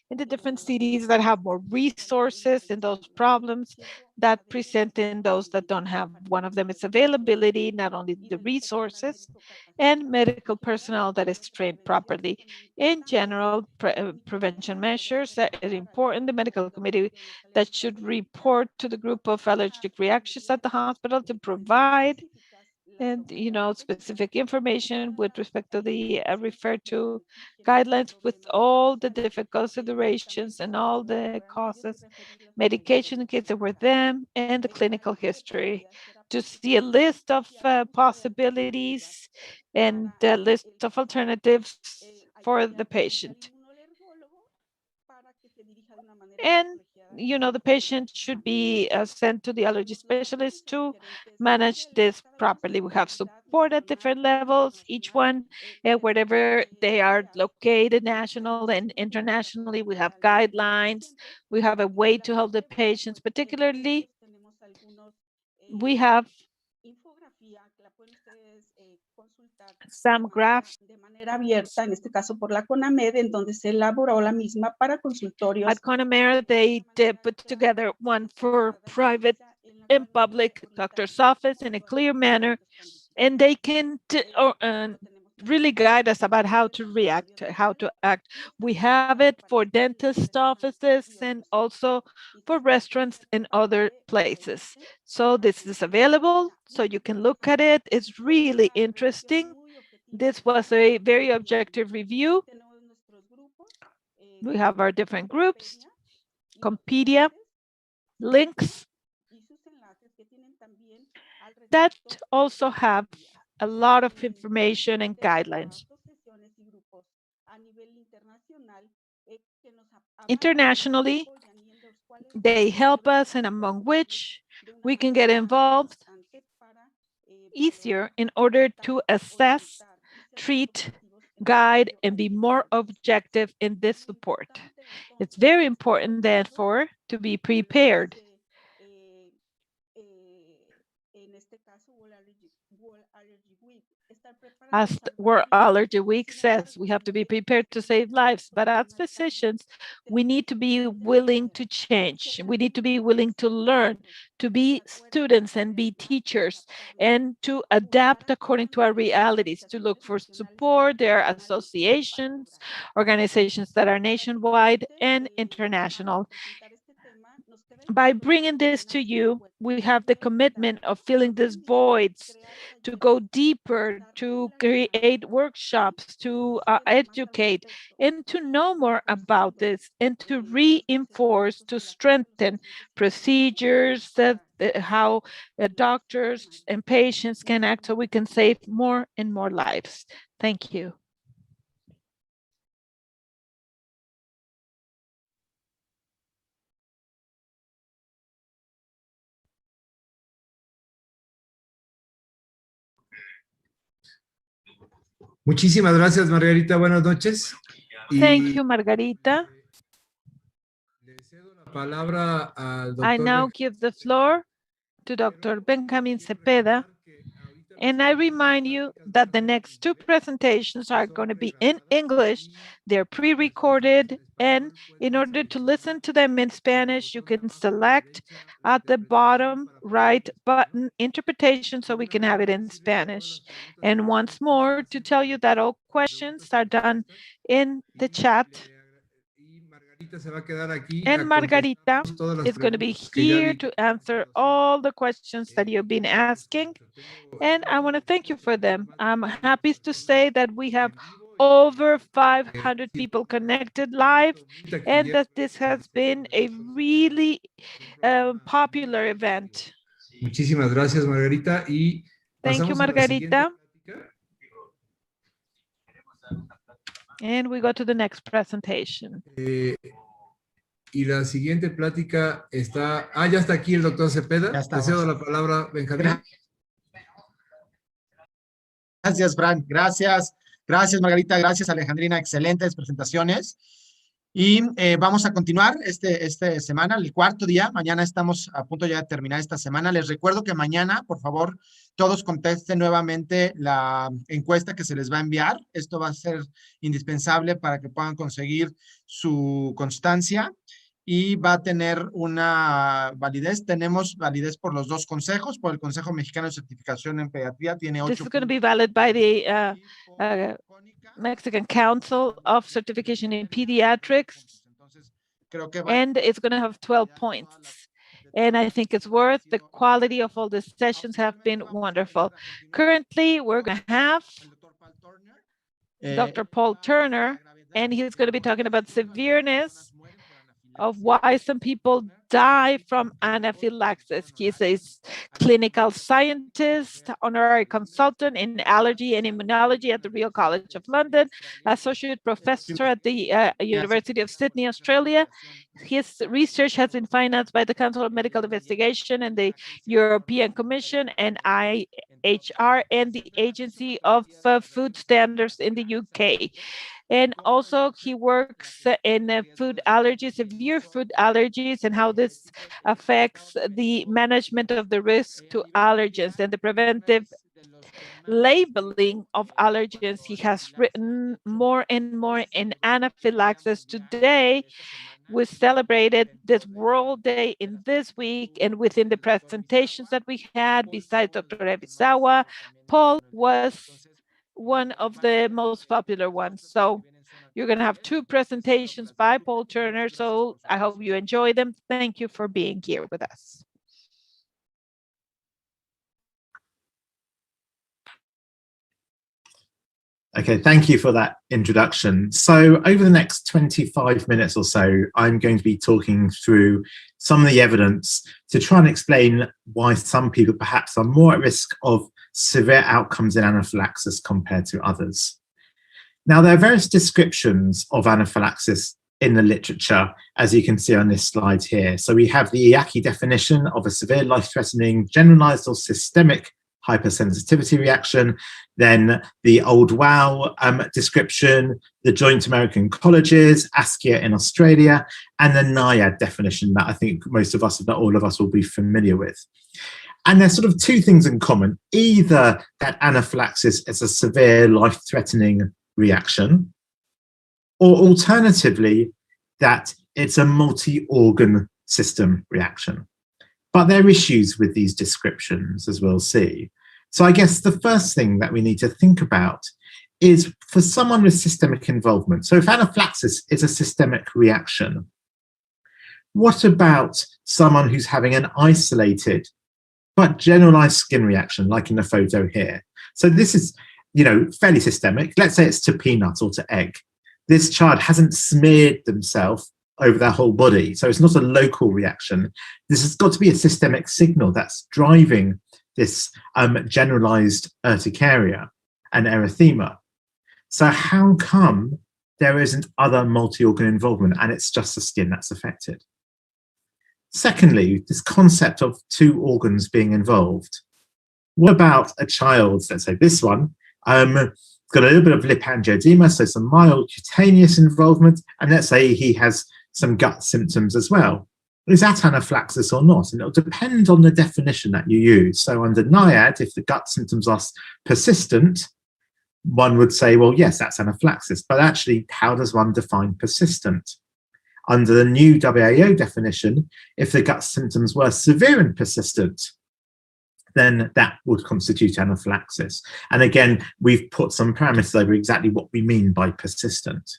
in the different cities that have more resources, and those problems that present in those that don't have. One of them is availability, not only the resources, and medical personnel that is trained properly. In general, prevention measures that are important. The medical committee that should report to the group of allergic reactions at the hospital to provide and specific information with respect to the referred to guidelines, with all the different considerations and all the causes, medication in case there were them, and the clinical history, to see a list of possibilities and a list of alternatives for the patient. And the patient should be sent to the allergy specialist to manage this properly. We have support at different levels, each one wherever they are located, national and internationally. We have guidelines. We have a way to help the patients. Particularly, we have some graphs abierta, en este caso por la CONAMED, en donde se elaboró la misma para consultorios. At CONAMED, they put together one for private and public doctor's office in a clear manner, and they can really guide us about how to react, how to act. We have it for dentist offices and also for restaurants and other places. So this is available, so you can look at it. It's really interesting. This was a very objective review. We have our different groups, Compedia, links that also have a lot of information and guidelines. Internationally, they help us, and among which we can get involved easier in order to assess, treat, guide, and be more objective in this support. It's very important, therefore, to be prepared. As World Allergy Week says, we have to be prepared to save lives. But as physicians, we need to be willing to change. We need to be willing to learn, to be students and be teachers, and to adapt according to our realities, to look for support. There are associations, organizations that are nationwide and international. By bringing this to you, we have the commitment of filling these voids, to go deeper, to create workshops, to educate, and to know more about this, and to reinforce, to strengthen procedures, how doctors and patients can act so we can save more and more lives. Thank you. Muchísimas gracias, Margarita. Buenas noches. Thank you, Margarita. Le cedo la palabra al doctor. I now give the floor to Dr. Benjamin Cepeda, and I remind you that the next two presentations are going to be in English. They're pre-recorded, and in order to listen to them in Spanish, you can select at the bottom right button interpretation so we can have it in Spanish. And once more, to tell you that all questions are done in the chat. And Margarita is going to be here to answer all the questions that you've been asking. And I want to thank you for them. I'm happy to say that we have over 500 people connected live, and that this has been a really popular event. Muchísimas gracias, Margarita. Y thank you, Margarita. And we go to the next presentation. Y la siguiente plática está... ya está aquí el doctor Cepeda. Te cedo la palabra, Benjamín. Gracias, Fran. Gracias. Gracias, Margarita. Gracias, Alejandrina. Excelentes presentaciones. Y vamos a continuar esta semana, el cuarto día. Mañana estamos a punto ya de terminar esta semana. Les recuerdo que mañana, por favor, todos contesten nuevamente la encuesta que se les va a enviar. Esto va a ser indispensable para que puedan conseguir su constancia y va a tener una validez. Tenemos validez por los dos consejos, por el Consejo Mexicano de Certificación en Pediatría. Tiene 8 This is going to be valid by the Mexican Council of Certification in Pediatrics, and it's going to have 12 points. And I think it's worth. The quality of all the sessions have been wonderful. Currently, we're going to have Dr. Paul Turner, and he's going to be talking about severeness of why some people die from anaphylaxis. He's a clinical scientist, honorary consultant in allergy and immunology at the Royal College of London, associate professor at the University of Sydney, Australia. His research has been financed by the Council of Medical Investigation and the European Commission and IHR and the Agency of Food Standards in the UK. And also he works in food allergies, severe food allergies, and how this affects the management of the risk to allergens and the preventive labeling of allergens. He has written more and more in anaphylaxis. Today, we celebrated this World Day in this week, and within the presentations that we had, besides Dr. Ebisawa, Paul was one of the most popular ones. So you're going to have 2 presentations by Paul Turner. So I hope you enjoy them. Thank you for being here with us. Okay, thank you for that introduction. So over the next 25 minutes or so, I'm going to be talking through some of the evidence to try and explain why some people perhaps are more at risk of severe outcomes in anaphylaxis compared to others. Now, there are various descriptions of anaphylaxis in the literature, as you can see on this slide here. So we have the IACI definition of a severe life-threatening generalized or systemic hypersensitivity reaction, then the Old WOW description, the Joint American Colleges, ASCIA in Australia, and the NIAID definition that I think most of us, if not all of us, will be familiar with. And there's sort of two things in common: either that anaphylaxis is a severe life-threatening reaction, or alternatively, that it's a multi-organ system reaction. But there are issues with these descriptions, as we'll see. So I guess the first thing that we need to think about is for someone with systemic involvement. So if anaphylaxis is a systemic reaction, what about someone who's having an isolated but generalized skin reaction, like in the photo here? So this is, you know, fairly systemic. Let's say it's to peanut or to egg. This child hasn't smeared themselves over their whole body, so it's not a local reaction. This has got to be a systemic signal that's driving this generalized urticaria and erythema. So how come there isn't other multi-organ involvement and it's just the skin that's affected? Secondly, this concept of two organs being involved. What about a child, let's say this one, got a little bit of lip angioedema, so some mild cutaneous involvement, and let's say he has some gut symptoms as well. Is that anaphylaxis or not? And it'll depend on the definition that you use. So under NIAID, if the gut symptoms are persistent, one would say, well, yes, that's anaphylaxis. But actually, how does one define persistent? Under the new WAO definition, if the gut symptoms were severe and persistent, then that would constitute anaphylaxis. And again, we've put some parameters over exactly what we mean by persistent.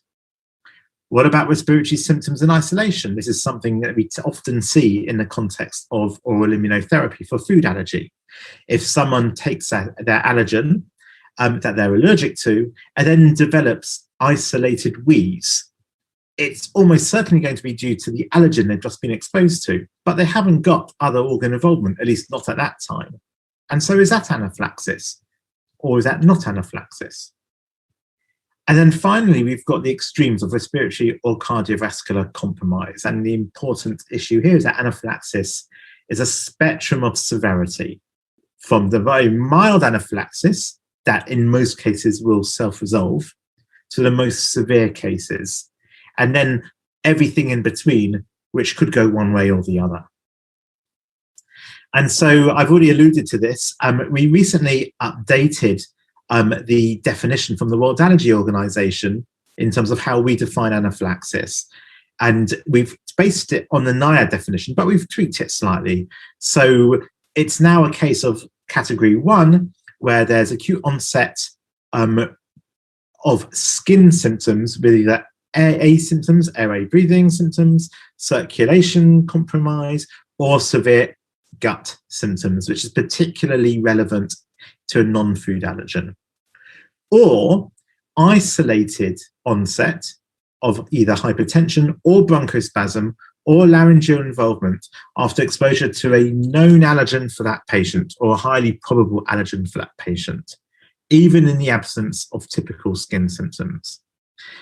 What about respiratory symptoms in isolation? This is something that we often see in the context of oral immunotherapy for food allergy. If someone takes their allergen that they're allergic to and then develops isolated wheeze, it's almost certainly going to be due to the allergen they've just been exposed to, but they haven't got other organ involvement, at least not at that time. And so is that anaphylaxis, or is that not anaphylaxis? And then finally, we've got the extremes of respiratory or cardiovascular compromise. And the important issue here is that anaphylaxis is a spectrum of severity, from the very mild anaphylaxis that in most cases will self-resolve to the most severe cases, and then everything in between, which could go one way or the other. And so I've already alluded to this. We recently updated the definition from the World Allergy Organization in terms of how we define anaphylaxis. And we've based it on the NIAID definition, but we've tweaked it slightly. So it's now a case of category 1, where there's acute onset of skin symptoms with either AA symptoms, airway breathing symptoms, circulation compromise, or severe gut symptoms, which is particularly relevant to a non-food allergen, or isolated onset of either hypertension or bronchospasm or laryngeal involvement after exposure to a known allergen for that patient or a highly probable allergen for that patient, even in the absence of typical skin symptoms.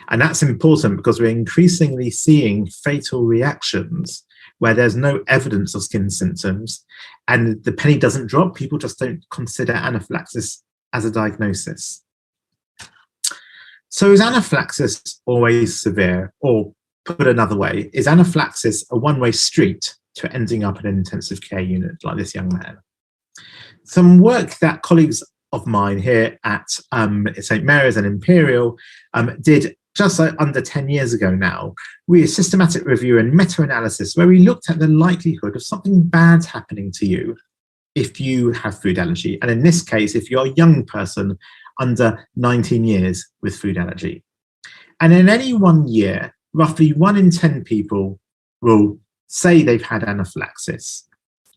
And that's important because we're increasingly seeing fatal reactions where there's no evidence of skin symptoms and the penny doesn't drop. People just don't consider anaphylaxis as a diagnosis. So is anaphylaxis always severe? Or put another way, is anaphylaxis a one-way street to ending up in an intensive care unit like this young man? Some work that colleagues of mine here at St. Mary's and Imperial did just under 10 years ago now, we a systematic review and meta-analysis where we looked at the likelihood of something bad happening to you if you have food allergy. And in this case, if you're a young person under 19 years with food allergy. And in any 1 year, roughly 1 in 10 people will say they've had anaphylaxis.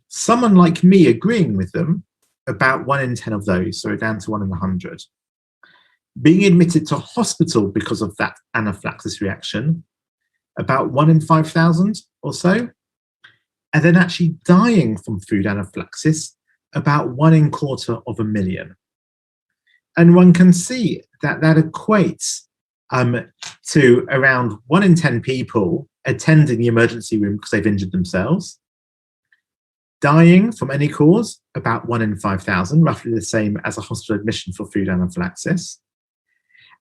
Someone like me agreeing with them, about 1 in 10 of those, so down to 1 in 100. being admitted to hospital because of that anaphylaxis reaction, about 1 in 5,000 or so, and then actually dying from food anaphylaxis, about 1 in 250,000. And one can see that that equates to around 1 in 10 people attending the emergency room because they've injured themselves, dying from any cause, about 1 in 5,000, roughly the same as a hospital admission for food anaphylaxis.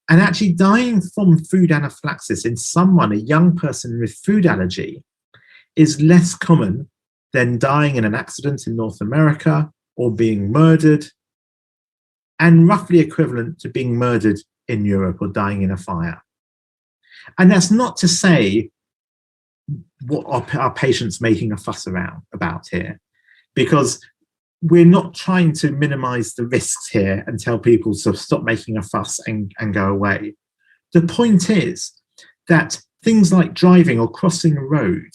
And actually dying from food anaphylaxis in someone, a young person with food allergy, is less common than dying in an accident in North America or being murdered, and roughly equivalent to being murdered in Europe or dying in a fire. And that's not to say what our patients making a fuss about here, because we're not trying to minimize the risks here and tell people to stop making a fuss and go away. The point is that things like driving or crossing a road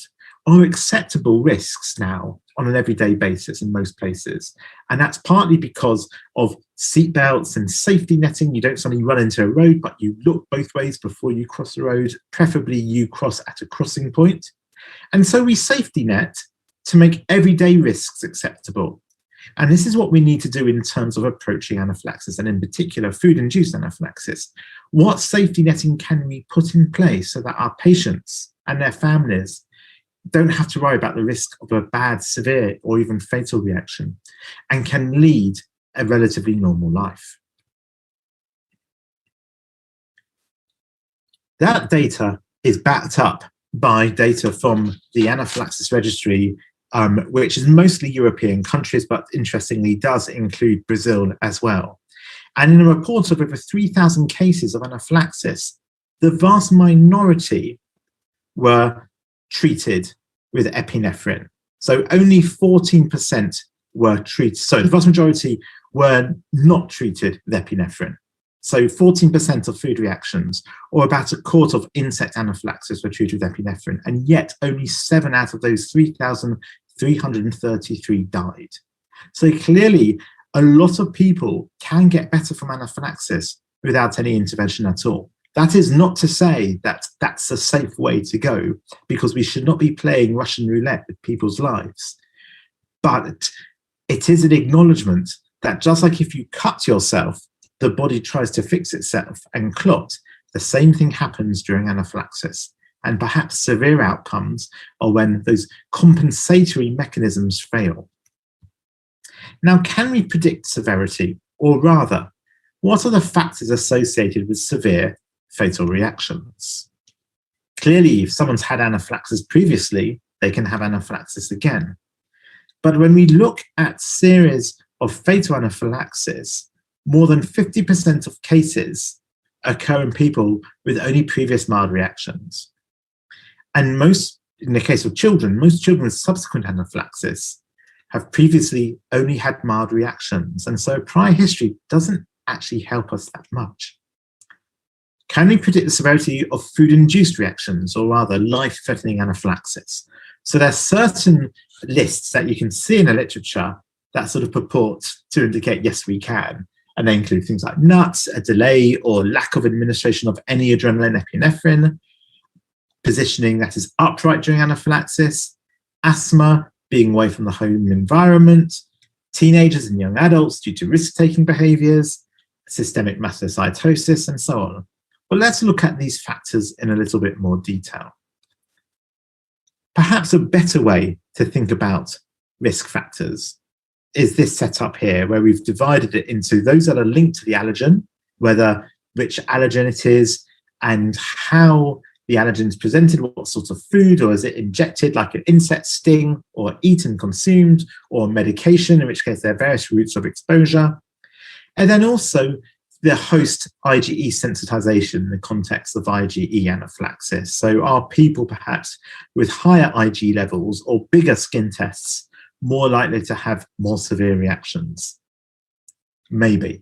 are acceptable risks now on an everyday basis in most places. And that's partly because of seatbelts and safety netting. You don't suddenly run into a road, but you look both ways before you cross the road. Preferably you cross at a crossing point. And so we safety net to make everyday risks acceptable. And this is what we need to do in terms of approaching anaphylaxis, and in particular food-induced anaphylaxis. What safety netting can we put in place so that our patients and their families don't have to worry about the risk of a bad, severe, or even fatal reaction, and can lead a relatively normal life? That data is backed up by data from the Anaphylaxis Registry, which is mostly European countries, but interestingly does include Brazil as well. And in a report of over 3,000 cases of anaphylaxis, the vast minority were treated with epinephrine. So only 14% were treated. So the vast majority were not treated with epinephrine. So 14% of food reactions, or about a quarter of insect anaphylaxis, were treated with epinephrine, and yet only 7 out of those 3,333 died. So clearly, a lot of people can get better from anaphylaxis without any intervention at all. That is not to say that that's a safe way to go, because we should not be playing Russian roulette with people's lives. But it is an acknowledgement that just like if you cut yourself, the body tries to fix itself and clot, the same thing happens during anaphylaxis. And perhaps severe outcomes are when those compensatory mechanisms fail. Now, can we predict severity? Or rather, what are the factors associated with severe fatal reactions? Clearly, if someone's had anaphylaxis previously, they can have anaphylaxis again. But when we look at series of fatal anaphylaxis, more than 50% of cases occur in people with only previous mild reactions. And most, in the case of children, most children with subsequent anaphylaxis have previously only had mild reactions. And so prior history doesn't actually help us that much. Can we predict the severity of food-induced reactions, or rather life-threatening anaphylaxis? So there's certain lists that you can see in the literature that sort of purport to indicate, yes, we can. And they include things like nuts, a delay or lack of administration of any adrenaline epinephrine, positioning that is upright during anaphylaxis, asthma, being away from the home environment, teenagers and young adults due to risk-taking behaviors, systemic mastocytosis, and so on. Well, let's look at these factors in a little bit more detail. Perhaps a better way to think about risk factors is this setup here, where we've divided it into those that are linked to the allergen, whether which allergen it is and how the allergen is presented, what sort of food, or is it injected like an insect sting, or eaten, consumed, or medication, in which case there are various routes of exposure. And then also the host IgE sensitization in the context of IgE anaphylaxis. So are people perhaps with higher IgE levels or bigger skin tests more likely to have more severe reactions? Maybe.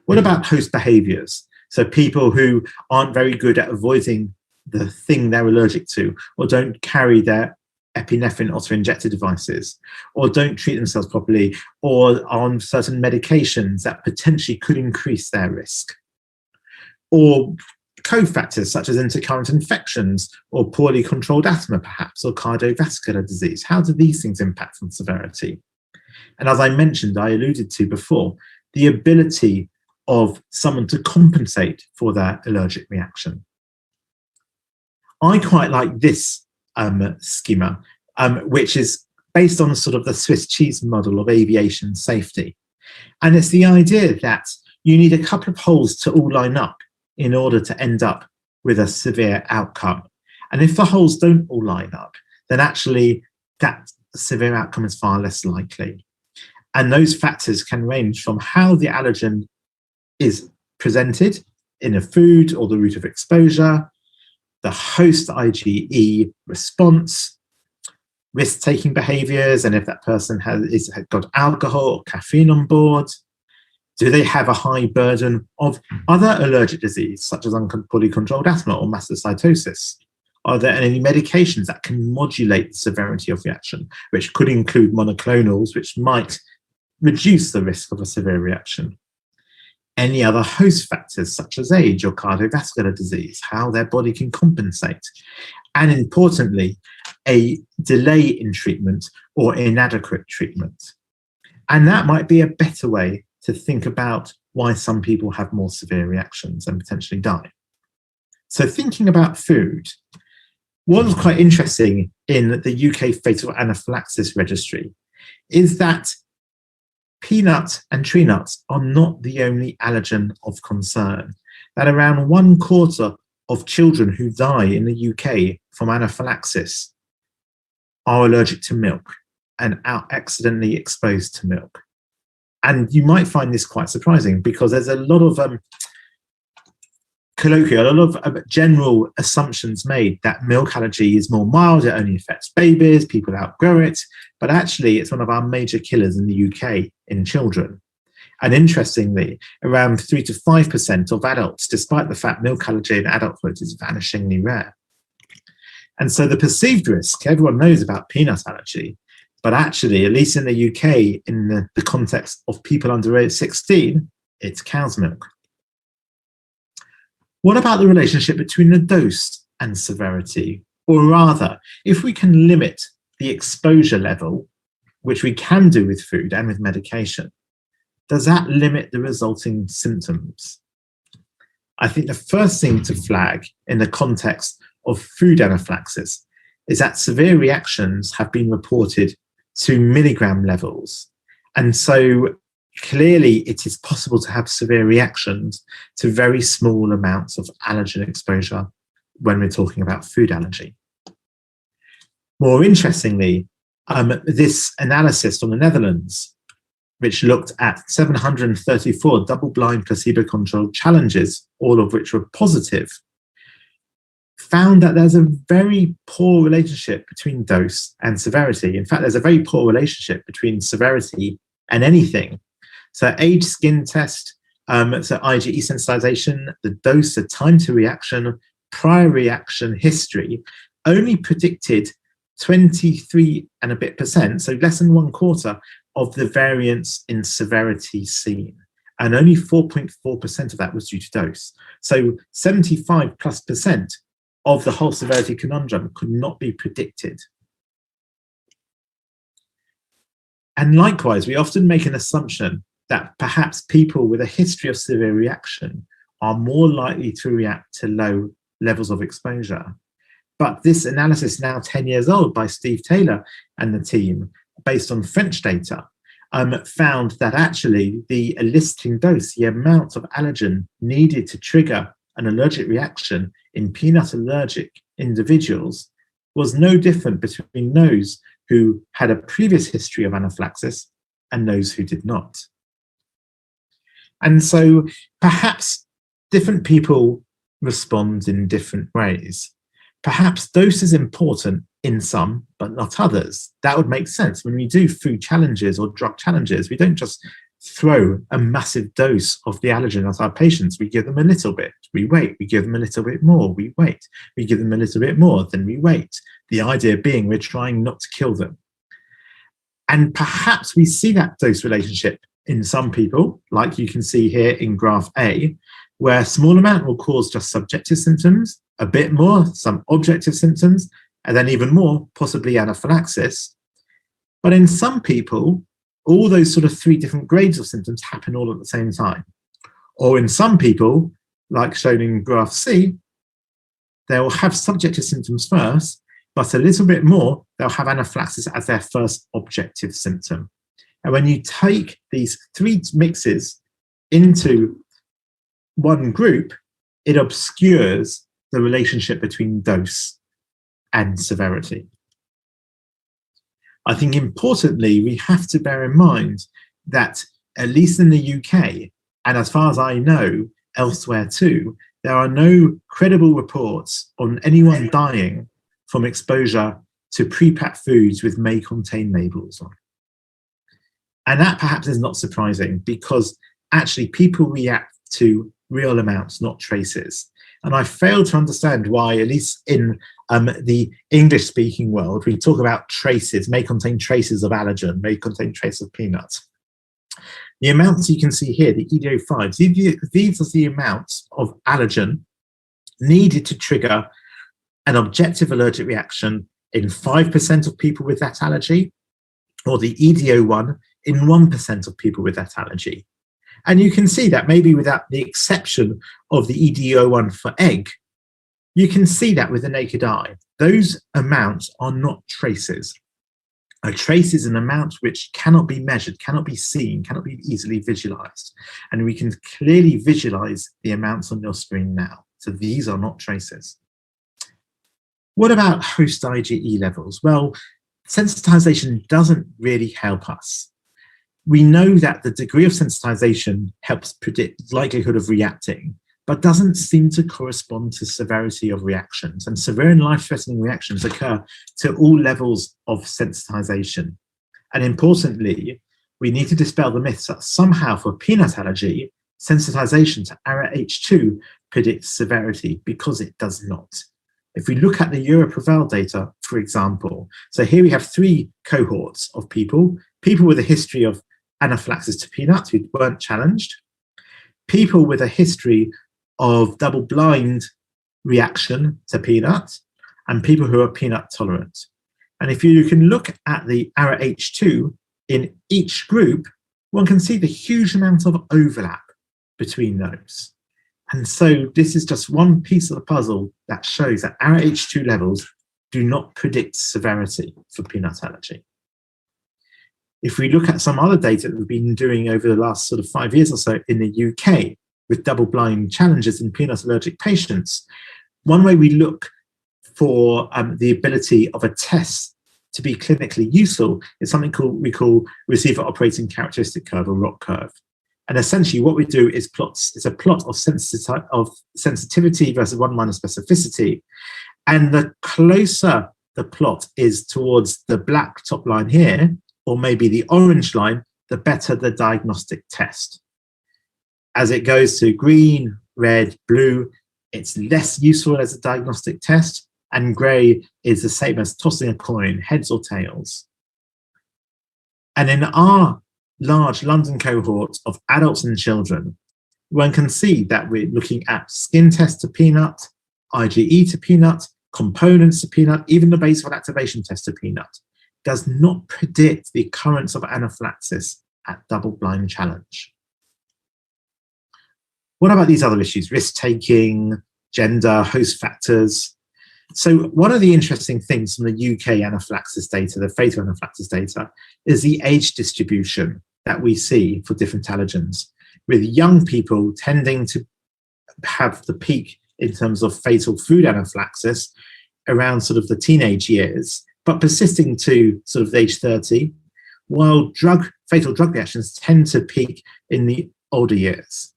What about host behaviors? So people who aren't very good at avoiding the thing they're allergic to, or don't carry their epinephrine auto-injector devices, or don't treat themselves properly, or on certain medications that potentially could increase their risk. or cofactors such as intercurrent infections or poorly controlled asthma perhaps, or cardiovascular disease? How do these things impact on severity? And as I mentioned, I alluded to before, the ability of someone to compensate for their allergic reaction. I quite like this schema, which is based on sort of the Swiss cheese model of aviation safety. And it's the idea that you need a couple of holes to all line up in order to end up with a severe outcome. And if the holes don't all line up, then actually that severe outcome is far less likely. And those factors can range from how the allergen is presented in a food or the route of exposure, the host IgE response, risk-taking behaviors, and if that person has got alcohol or caffeine on board. Do they have a high burden of other allergic disease, such as poorly controlled asthma or mastocytosis? Are there any medications that can modulate the severity of reaction, which could include monoclonals, which might reduce the risk of a severe reaction? Any other host factors, such as age or cardiovascular disease, how their body can compensate? And importantly, a delay in treatment or inadequate treatment. And that might be a better way to think about why some people have more severe reactions and potentially die. So thinking about food, what was quite interesting in the UK Fatal Anaphylaxis Registry is that peanut and tree nuts are not the only allergen of concern, that around 1/4 of children who die in the UK from anaphylaxis are allergic to milk and are accidentally exposed to milk. And you might find this quite surprising because there's a lot of colloquial, a lot of general assumptions made that milk allergy is more mild, it only affects babies, people outgrow it, but actually it's one of our major killers in the UK in children. And interestingly, around 3 to 5% of adults, despite the fact milk allergy in adulthood is vanishingly rare. And so the perceived risk, everyone knows about peanut allergy, but actually, at least in the UK, in the context of people under age 16, it's cow's milk. What about the relationship between the dose and severity? Or rather, if we can limit the exposure level, which we can do with food and with medication, does that limit the resulting symptoms? I think the first thing to flag in the context of food anaphylaxis is that severe reactions have been reported to milligram levels. And so clearly it is possible to have severe reactions to very small amounts of allergen exposure when we're talking about food allergy. More interestingly, this analysis from the Netherlands, which looked at 734 double-blind placebo-controlled challenges, all of which were positive, found that there's a very poor relationship between dose and severity. In fact, there's a very poor relationship between severity and anything. So age, skin test, so IgE sensitization, the dose, the time to reaction, prior reaction history, only predicted 23 and a bit %, so less than 1/4 of the variance in severity seen. And only 4.4% of that was due to dose. So 75+% of the whole severity conundrum could not be predicted. And likewise, we often make an assumption that perhaps people with a history of severe reaction are more likely to react to low levels of exposure. But this analysis, now 10 years old, by Steve Taylor and the team, based on French data, found that actually the eliciting dose, the amount of allergen needed to trigger an allergic reaction in peanut allergic individuals was no different between those who had a previous history of anaphylaxis and those who did not. And so perhaps different people respond in different ways. Perhaps dose is important in some, but not others. That would make sense. When we do food challenges or drug challenges, we don't just throw a massive dose of the allergen at our patients. We give them a little bit, we wait, we give them a little bit more, we wait, we give them a little bit more, then we wait. The idea being we're trying not to kill them. And perhaps we see that dose relationship in some people, like you can see here in graph A, where a small amount will cause just subjective symptoms, a bit more, some objective symptoms, and then even more, possibly anaphylaxis. But in some people, all those sort of 3 different grades of symptoms happen all at the same time. Or in some people, like shown in graph C, they will have subjective symptoms first, but a little bit more, they'll have anaphylaxis as their first objective symptom. And when you take these 3 mixes into one group, it obscures the relationship between dose and severity. I think importantly, we have to bear in mind that at least in the UK, and as far as I know, elsewhere too, there are no credible reports on anyone dying from exposure to pre-packed foods with may contain labels on. And that perhaps is not surprising because actually people react to real amounts, not traces. And I fail to understand why, at least in the English-speaking world, we talk about traces, may contain traces of allergen, may contain traces of peanuts. The amounts you can see here, the EDO5s, these are the amounts of allergen needed to trigger an objective allergic reaction in 5% of people with that allergy, or the EDO1 in 1% of people with that allergy. And you can see that maybe without the exception of the EDO1 for egg, you can see that with the naked eye. Those amounts are not traces. A trace is an amount which cannot be measured, cannot be seen, cannot be easily visualized. And we can clearly visualize the amounts on your screen now. So these are not traces. What about host IgE levels? Well, sensitization doesn't really help us. We know that the degree of sensitization helps predict likelihood of reacting, but doesn't seem to correspond to severity of reactions. And severe and life-threatening reactions occur to all levels of sensitization. And importantly, we need to dispel the myths that somehow for peanut allergy, sensitization to ARA-H2 predicts severity, because it does not. If we look at the Europreval data, for example, so here we have 3 cohorts of people with a history of anaphylaxis to peanuts who weren't challenged, people with a history of double-blind reaction to peanut, and people who are peanut tolerant. And if you can look at the ARA-H2 in each group, one can see the huge amount of overlap between those. And so this is just one piece of the puzzle that shows that ARA-H2 levels do not predict severity for peanut allergy. If we look at some other data that we've been doing over the last sort of 5 years or so in the UK with double-blind challenges in peanut allergic patients, one way we look for the ability of a test to be clinically useful is something we call receiver operating characteristic curve, or ROC curve. And essentially what we do is a plot of sensitivity versus 1 minus specificity. And the closer the plot is towards the black top line here, or maybe the orange line, the better the diagnostic test. As it goes to green, red, blue, it's less useful as a diagnostic test, and grey is the same as tossing a coin, heads or tails. And in our large London cohort of adults and children, one can see that we're looking at skin test to peanut, IgE to peanut, components to peanut, even the basal activation test to peanut, does not predict the occurrence of anaphylaxis at double-blind challenge. What about these other issues? Risk-taking, gender, host factors. So one of the interesting things from the UK anaphylaxis data, the fatal anaphylaxis data, is the age distribution that we see for different allergens, with young people tending to have the peak in terms of fatal food anaphylaxis around sort of the teenage years, but persisting to sort of age 30, while fatal drug reactions tend to peak in the older years.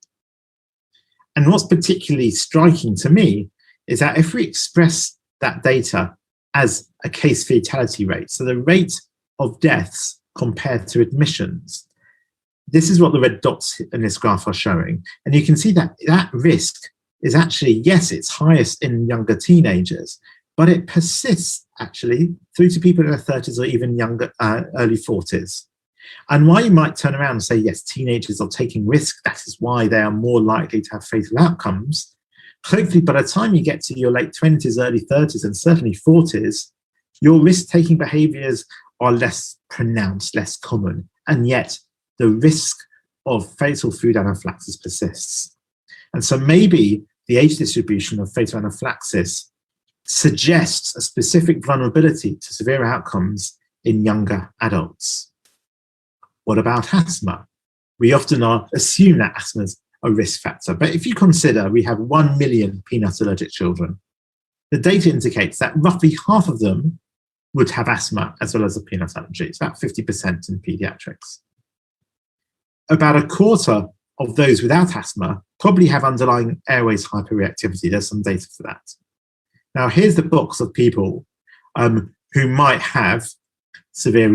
And what's particularly striking to me is that if we express that data as a case fatality rate, so the rate of deaths compared to admissions, this is what the red dots in this graph are showing. And you can see that that risk is actually, yes, it's highest in younger teenagers, but it persists actually through to people in their 30s or even younger, early 40s. And while you might turn around and say, yes, teenagers are taking risk, that is why they are more likely to have fatal outcomes, hopefully by the time you get to your late 20s, early 30s, and certainly 40s, your risk-taking behaviors are less pronounced, less common, and yet the risk of fatal food anaphylaxis persists. And so maybe the age distribution of fatal anaphylaxis suggests a specific vulnerability to severe outcomes in younger adults. What about asthma? We often assume that asthma is a risk factor, but if you consider we have 1 million peanut allergic children, the data indicates that roughly half of them would have asthma as well as a peanut allergy. It's about 50% in pediatrics. About a quarter of those without asthma probably have underlying airways hyperreactivity. There's some data for that. Now, here's the box of people who might have severe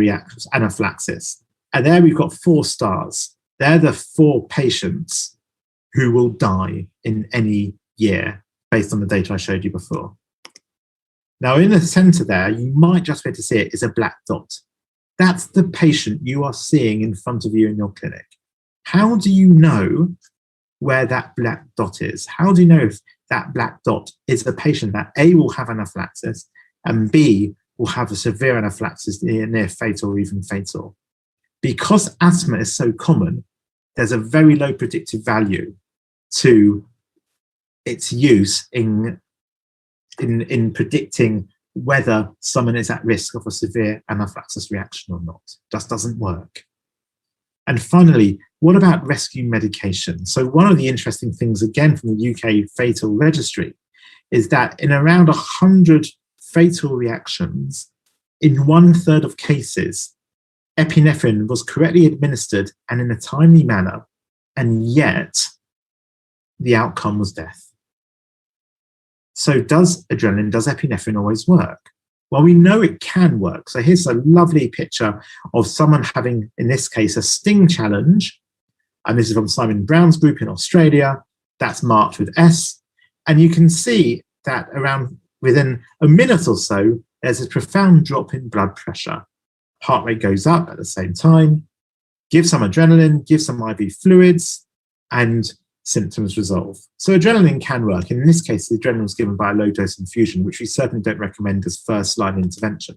anaphylaxis. And there we've got 4 stars. They're the 4 patients who will die in any year based on the data I showed you before. Now, in the center there, you might just be able to see it, is a black dot. That's the patient you are seeing in front of you in your clinic. How do you know where that black dot is? How do you know if that black dot is a patient that A, will have anaphylaxis, and B, will have a severe anaphylaxis near fatal or even fatal? Because asthma is so common, there's a very low predictive value to its use in predicting whether someone is at risk of a severe anaphylaxis reaction or not. Just doesn't work. And finally, what about rescue medication? So one of the interesting things, again, from the UK fatal registry, is that in around 100 fatal reactions, in 1/3 of cases, epinephrine was correctly administered and in a timely manner, and yet the outcome was death. So does epinephrine always work? Well, we know it can work. So here's a lovely picture of someone having, in this case, a sting challenge. And this is from Simon Brown's group in Australia. That's marked with S. And you can see that within a minute or so, there's a profound drop in blood pressure. Heart rate goes up at the same time. Give some adrenaline, give some IV fluids, and symptoms resolve. So adrenaline can work. And in this case, the adrenaline was given by a low-dose infusion, which we certainly don't recommend as first-line intervention.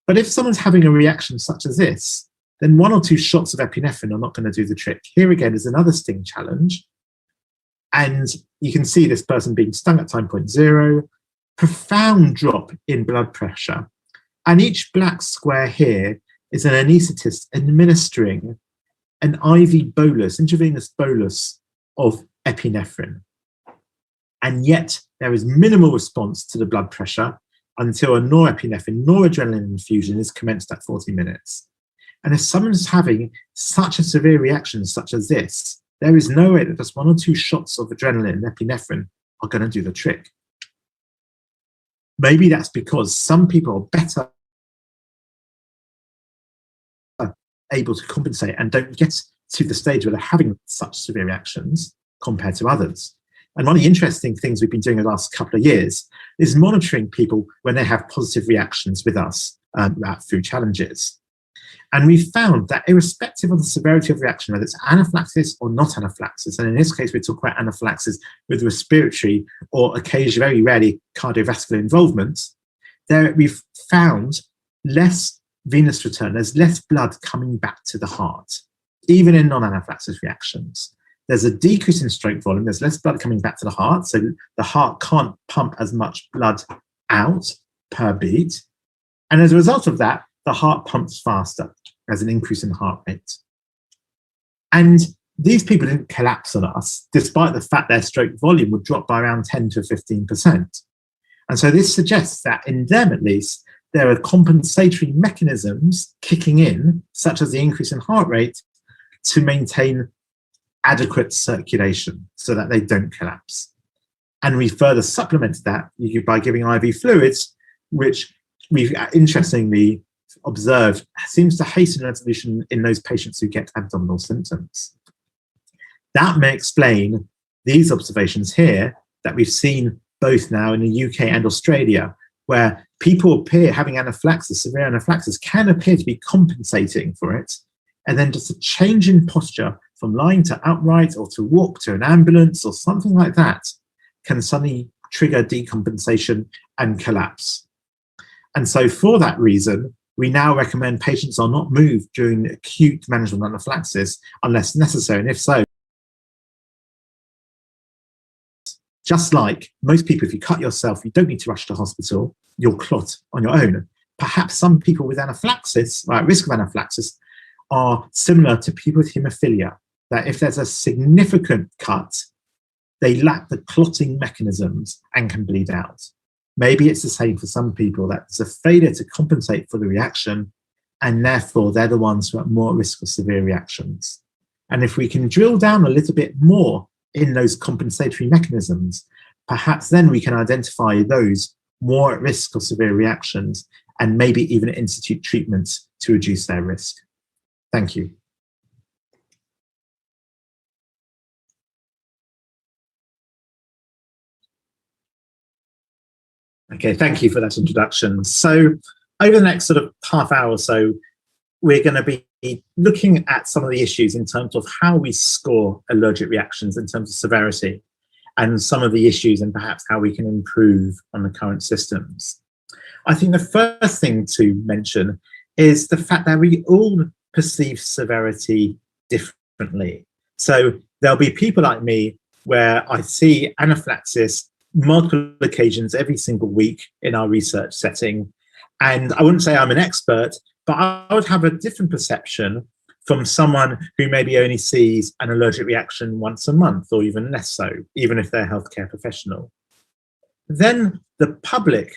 But if someone's having a reaction such as this, then 1 or 2 shots of epinephrine are not going to do the trick. Here again is another sting challenge. And you can see this person being stung at time point 0, profound drop in blood pressure. And each black square here is an anaesthetist administering an IV bolus, intravenous bolus of epinephrine. And yet there is minimal response to the blood pressure until a norepinephrine, noradrenaline infusion is commenced at 40 minutes. And if someone's having such a severe reaction such as this, there is no way that just 1 or 2 shots of adrenaline and epinephrine are going to do the trick. Maybe that's because some people are better able to compensate and don't get to the stage where they're having such severe reactions compared to others. And one of the interesting things we've been doing in the last couple of years is monitoring people when they have positive reactions with us at food challenges. And we found that irrespective of the severity of reaction, whether it's anaphylaxis or not anaphylaxis, and in this case, we talk about anaphylaxis with respiratory or occasionally, very rarely, cardiovascular involvement, there we've found less venous return. There's less blood coming back to the heart, even in non-anaphylaxis reactions. There's a decrease in stroke volume. There's less blood coming back to the heart, so the heart can't pump as much blood out per beat. And as a result of that, the heart pumps faster. There's an increase in heart rate. And these people didn't collapse on us, despite the fact their stroke volume would drop by around 10 to 15%. And so this suggests that in them, at least, there are compensatory mechanisms kicking in, such as the increase in heart rate, to maintain adequate circulation so that they don't collapse. And we further supplemented that by giving IV fluids, which we've interestingly observed seems to hasten resolution in those patients who get abdominal symptoms. That may explain these observations here that we've seen both now in the UK and Australia, where people appear having anaphylaxis, severe anaphylaxis, can appear to be compensating for it And then just a change in posture from lying to upright or to walk to an ambulance or something like that can suddenly trigger decompensation and collapse. And so for that reason, we now recommend patients are not moved during acute management anaphylaxis unless necessary. And if so, just like most people, if you cut yourself, you don't need to rush to hospital, you'll clot on your own. Perhaps some people with anaphylaxis, or at risk of anaphylaxis, are similar to people with haemophilia, that if there's a significant cut, they lack the clotting mechanisms and can bleed out. Maybe it's the same for some people, that there's a failure to compensate for the reaction, and therefore they're the ones who are more at risk of severe reactions. And if we can drill down a little bit more in those compensatory mechanisms, perhaps then we can identify those more at risk of severe reactions and maybe even institute treatments to reduce their risk. Thank you. Okay, thank you for that introduction. So over the next sort of half hour or so, we're going to be looking at some of the issues in terms of how we score allergic reactions in terms of severity, and some of the issues and perhaps how we can improve on the current systems. I think the first thing to mention is the fact that we all perceive severity differently. So there'll be people like me where I see anaphylaxis multiple occasions every single week in our research setting. And I wouldn't say I'm an expert, but I would have a different perception from someone who maybe only sees an allergic reaction once a month or even less so, even if they're a healthcare professional. Then the public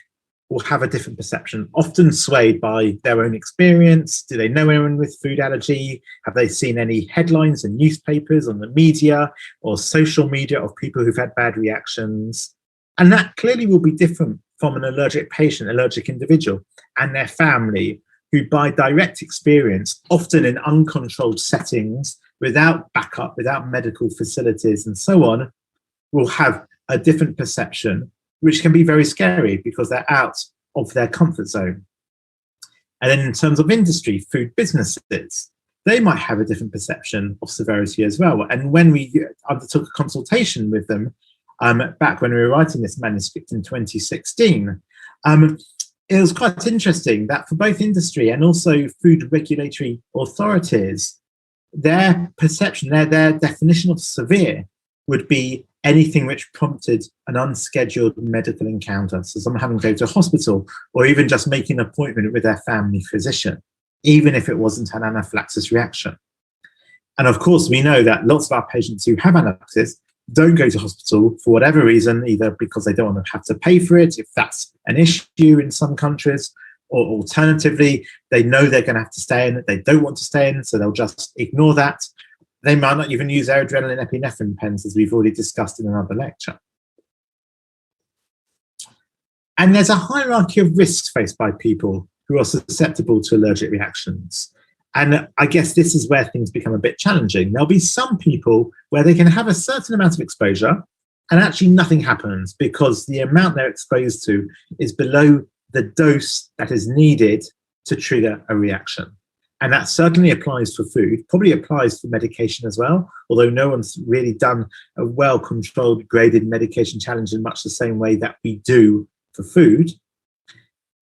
will have a different perception, often swayed by their own experience. Do they know anyone with food allergy? Have they seen any headlines in newspapers, on the media or social media of people who've had bad reactions? And that clearly will be different from an allergic patient, allergic individual, and their family, who by direct experience, often in uncontrolled settings, without backup, without medical facilities and so on, will have a different perception, which can be very scary because they're out of their comfort zone. And then in terms of industry, food businesses, they might have a different perception of severity as well. And when we undertook a consultation with them, back when we were writing this manuscript in 2016, it was quite interesting that for both industry and also food regulatory authorities, their perception, their definition of severe would be anything which prompted an unscheduled medical encounter. So someone having to go to a hospital or even just making an appointment with their family physician, even if it wasn't an anaphylaxis reaction. And of course, we know that lots of our patients who have anaphylaxis don't go to hospital for whatever reason, either because they don't want to have to pay for it, if that's an issue in some countries, or alternatively, they know they're going to have to stay in, they don't want to stay in, so they'll just ignore that. They might not even use their adrenaline epinephrine pens, as we've already discussed in another lecture. And there's a hierarchy of risks faced by people who are susceptible to allergic reactions. And I guess this is where things become a bit challenging. There'll be some people where they can have a certain amount of exposure and actually nothing happens because the amount they're exposed to is below the dose that is needed to trigger a reaction. And that certainly applies for food, probably applies for medication as well, although no one's really done a well-controlled graded medication challenge in much the same way that we do for food.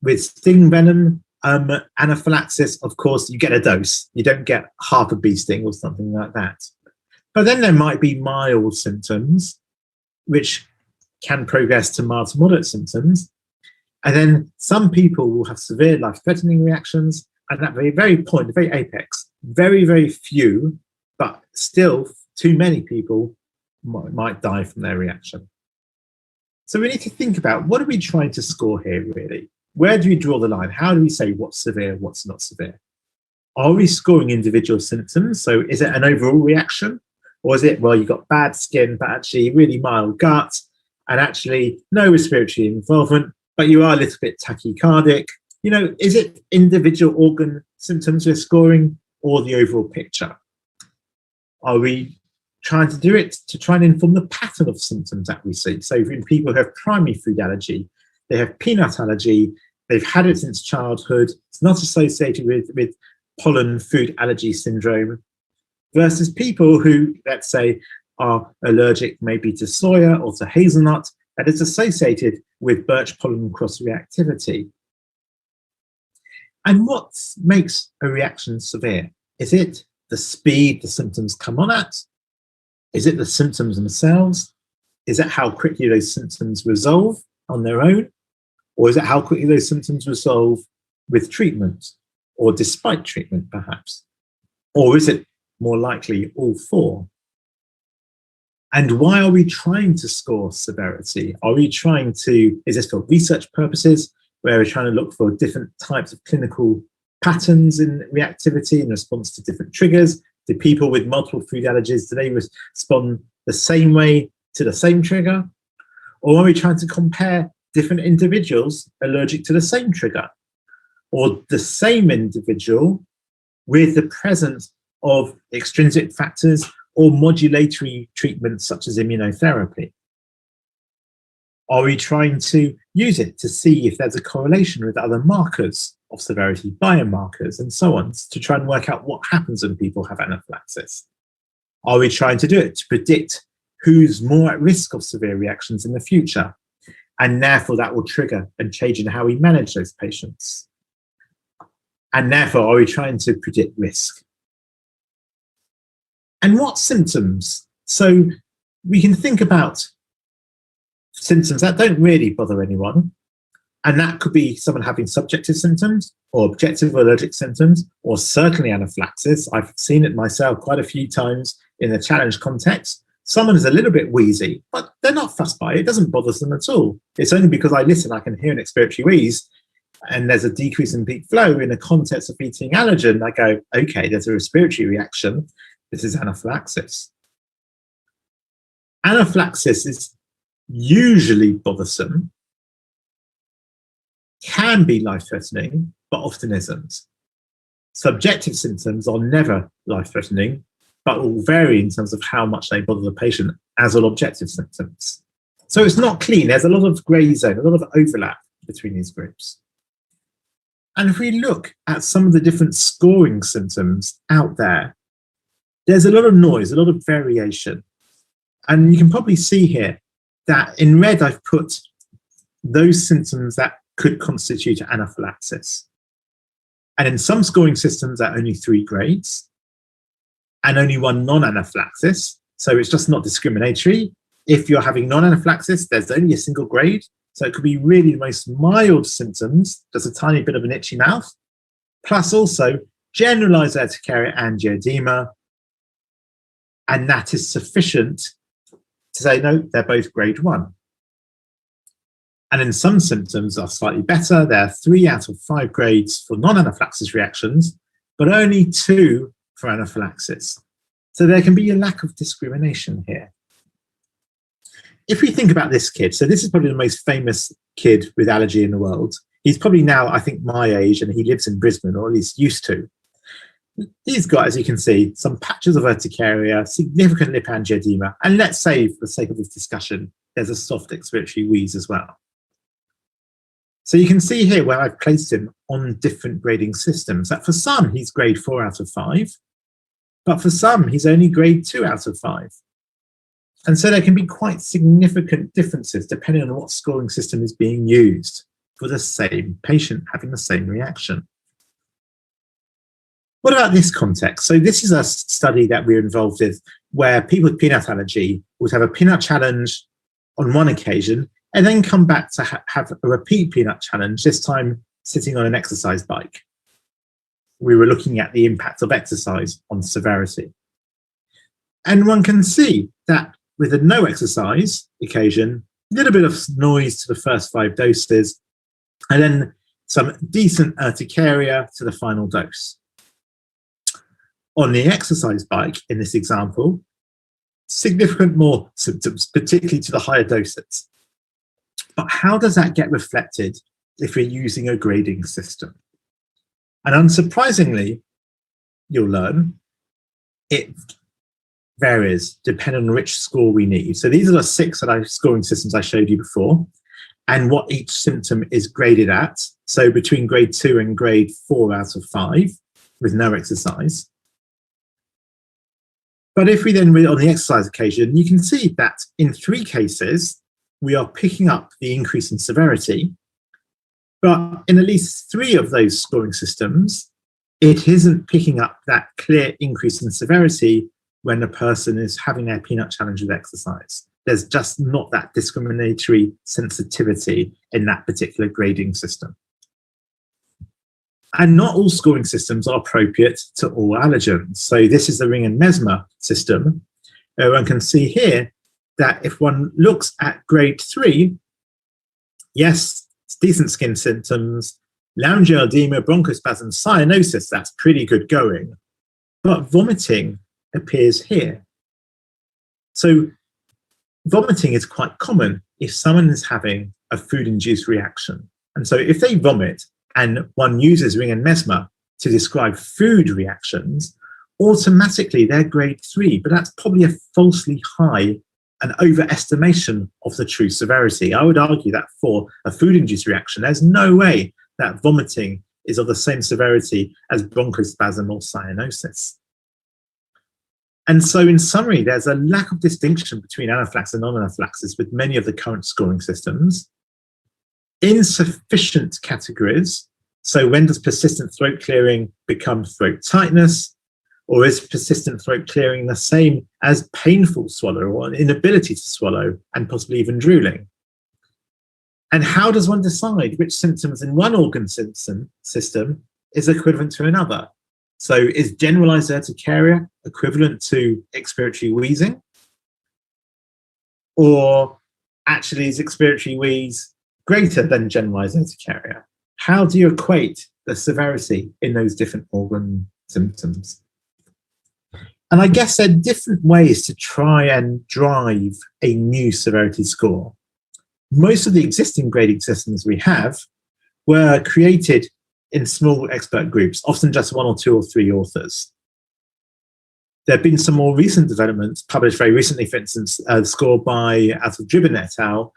With sting venom, anaphylaxis, of course, you get a dose. You don't get half a bee sting or something like that. But then there might be mild symptoms, which can progress to mild to moderate symptoms. And then some people will have severe life-threatening reactions. And at the very point, the very apex, very, very few, but still too many people might die from their reaction. So we need to think about, what are we trying to score here, really? Where do we draw the line? How do we say what's severe, what's not severe? Are we scoring individual symptoms? So is it an overall reaction? Or is it, well, you've got bad skin, but actually really mild gut, and actually no respiratory involvement, but you are a little bit tachycardic? You know, is it individual organ symptoms we're scoring or the overall picture? Are we trying to do it to try and inform the pattern of symptoms that we see? So in people who have primary food allergy, they have peanut allergy, they've had it since childhood, it's not associated with pollen food allergy syndrome versus people who, let's say, are allergic maybe to soya or to hazelnut, that is associated with birch pollen cross-reactivity. And what makes a reaction severe? Is it the speed the symptoms come on at? Is it the symptoms themselves? Is it how quickly those symptoms resolve on their own? Or is it how quickly those symptoms resolve with treatment or despite treatment, perhaps? Or is it more likely all four? And why are we trying to score severity? Are we trying to, is this for research purposes, where we're trying to look for different types of clinical patterns in reactivity in response to different triggers? Do people with multiple food allergies, do they respond the same way to the same trigger? Or are we trying to compare different individuals allergic to the same trigger? Or the same individual with the presence of extrinsic factors or modulatory treatments such as immunotherapy? Are we trying to use it to see if there's a correlation with other markers of severity, biomarkers, and so on, to try and work out what happens when people have anaphylaxis? Are we trying to do it to predict who's more at risk of severe reactions in the future? And therefore, that will trigger and change in how we manage those patients. And therefore, are we trying to predict risk? And what symptoms? So we can think about symptoms that don't really bother anyone. And that could be someone having subjective symptoms or objective allergic symptoms, or certainly anaphylaxis. I've seen it myself quite a few times in the challenge context. Someone is a little bit wheezy, but they're not fussed by it. It doesn't bother them at all. It's only because I listen, I can hear an expiratory wheeze, and there's a decrease in peak flow in the context of eating allergen. I go, okay, there's a respiratory reaction. This is anaphylaxis. Anaphylaxis is usually bothersome, can be life-threatening, but often isn't. Subjective symptoms are never life-threatening, but will vary in terms of how much they bother the patient, as will objective symptoms. So it's not clean. There's a lot of grey zone, a lot of overlap between these groups. And if we look at some of the different scoring symptoms out there, there's a lot of noise, a lot of variation. And you can probably see here that in red, I've put those symptoms that could constitute anaphylaxis. And in some scoring systems, there are only 3 grades and only 1 non-anaphylaxis. So it's just not discriminatory. If you're having non-anaphylaxis, there's only a single grade. So it could be really the most mild symptoms, just a tiny bit of an itchy mouth, plus also generalized urticaria angioedema. And that is sufficient to say, no, they're both grade 1. And in some symptoms are slightly better. There are 3 out of 5 grades for non-anaphylaxis reactions, but only 2 for anaphylaxis. So there can be a lack of discrimination here. If we think about this kid, so this is probably the most famous kid with allergy in the world. He's probably now, I think, my age, and he lives in Brisbane, or at least used to. He's got, as you can see, some patches of urticaria, significant lip angioedema, and let's say, for the sake of this discussion, there's a soft expiratory wheeze as well. So you can see here where I've placed him on different grading systems, that for some, he's grade 4 out of 5, but for some, he's only grade 2 out of 5. And so there can be quite significant differences depending on what scoring system is being used for the same patient having the same reaction. What about this context? So this is a study that we're involved with where people with peanut allergy would have a peanut challenge on one occasion and then come back to have a repeat peanut challenge, this time sitting on an exercise bike. We were looking at the impact of exercise on severity. And one can see that with a no exercise occasion, a little bit of noise to the first 5 doses, and then some decent urticaria to the final dose. On the exercise bike, in this example, significant more symptoms, particularly to the higher doses. But how does that get reflected if we're using a grading system? And unsurprisingly, you'll learn, it varies depending on which score we need. So these are the 6 scoring systems I showed you before, and what each symptom is graded at. So between grade 2 and grade 4 out of 5. with no exercise. But if we then read on the exercise occasion, you can see that in 3 cases, we are picking up the increase in severity. But in at least 3 of those scoring systems, it isn't picking up that clear increase in severity when a person is having their peanut challenge with exercise. There's just not that discriminatory sensitivity in that particular grading system. And not all scoring systems are appropriate to all allergens. So this is the Ring and Mesmer system. One can see here that if one looks at grade 3, yes, it's decent skin symptoms, laryngeal edema, bronchospasm, cyanosis, that's pretty good going. But vomiting appears here. So vomiting is quite common if someone is having a food-induced reaction. And so if they vomit and one uses Ring and Mesmer to describe food reactions, automatically they're grade 3, but that's probably a falsely high, an overestimation of the true severity. I would argue that for a food-induced reaction, there's no way that vomiting is of the same severity as bronchospasm or cyanosis. And so in summary, there's a lack of distinction between anaphylaxis and non-anaphylaxis with many of the current scoring systems. Insufficient categories. So when does persistent throat clearing become throat tightness? Or is persistent throat clearing the same as painful swallow or an inability to swallow and possibly even drooling? And how does one decide which symptoms in one organ system is equivalent to another? So is generalized urticaria equivalent to expiratory wheezing? Or actually is expiratory wheeze greater than generalized urticaria? How do you equate the severity in those different organ symptoms? And I guess there are different ways to try and drive a new severity score. Most of the existing grading systems we have were created in small expert groups, often just 1 or 2 or 3 authors. There have been some more recent developments published very recently, for instance, a score by out of Dribbin et al.,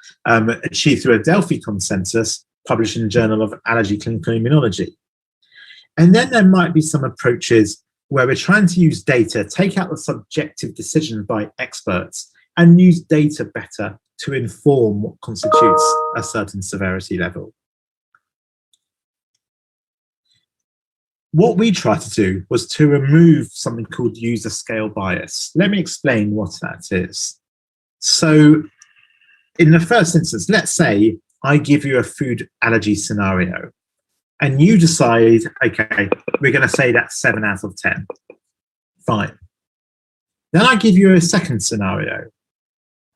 achieved through a Delphi consensus, published in the Journal of Allergy Clinical Immunology. And then there might be some approaches where we're trying to use data, take out the subjective decision by experts, and use data better to inform what constitutes a certain severity level. What we tried to do was to remove something called user scale bias. Let me explain what that is. So in the first instance, let's say I give you a food allergy scenario and you decide, okay, we're going to say that's 7 out of 10. Fine. Then I give you a second scenario.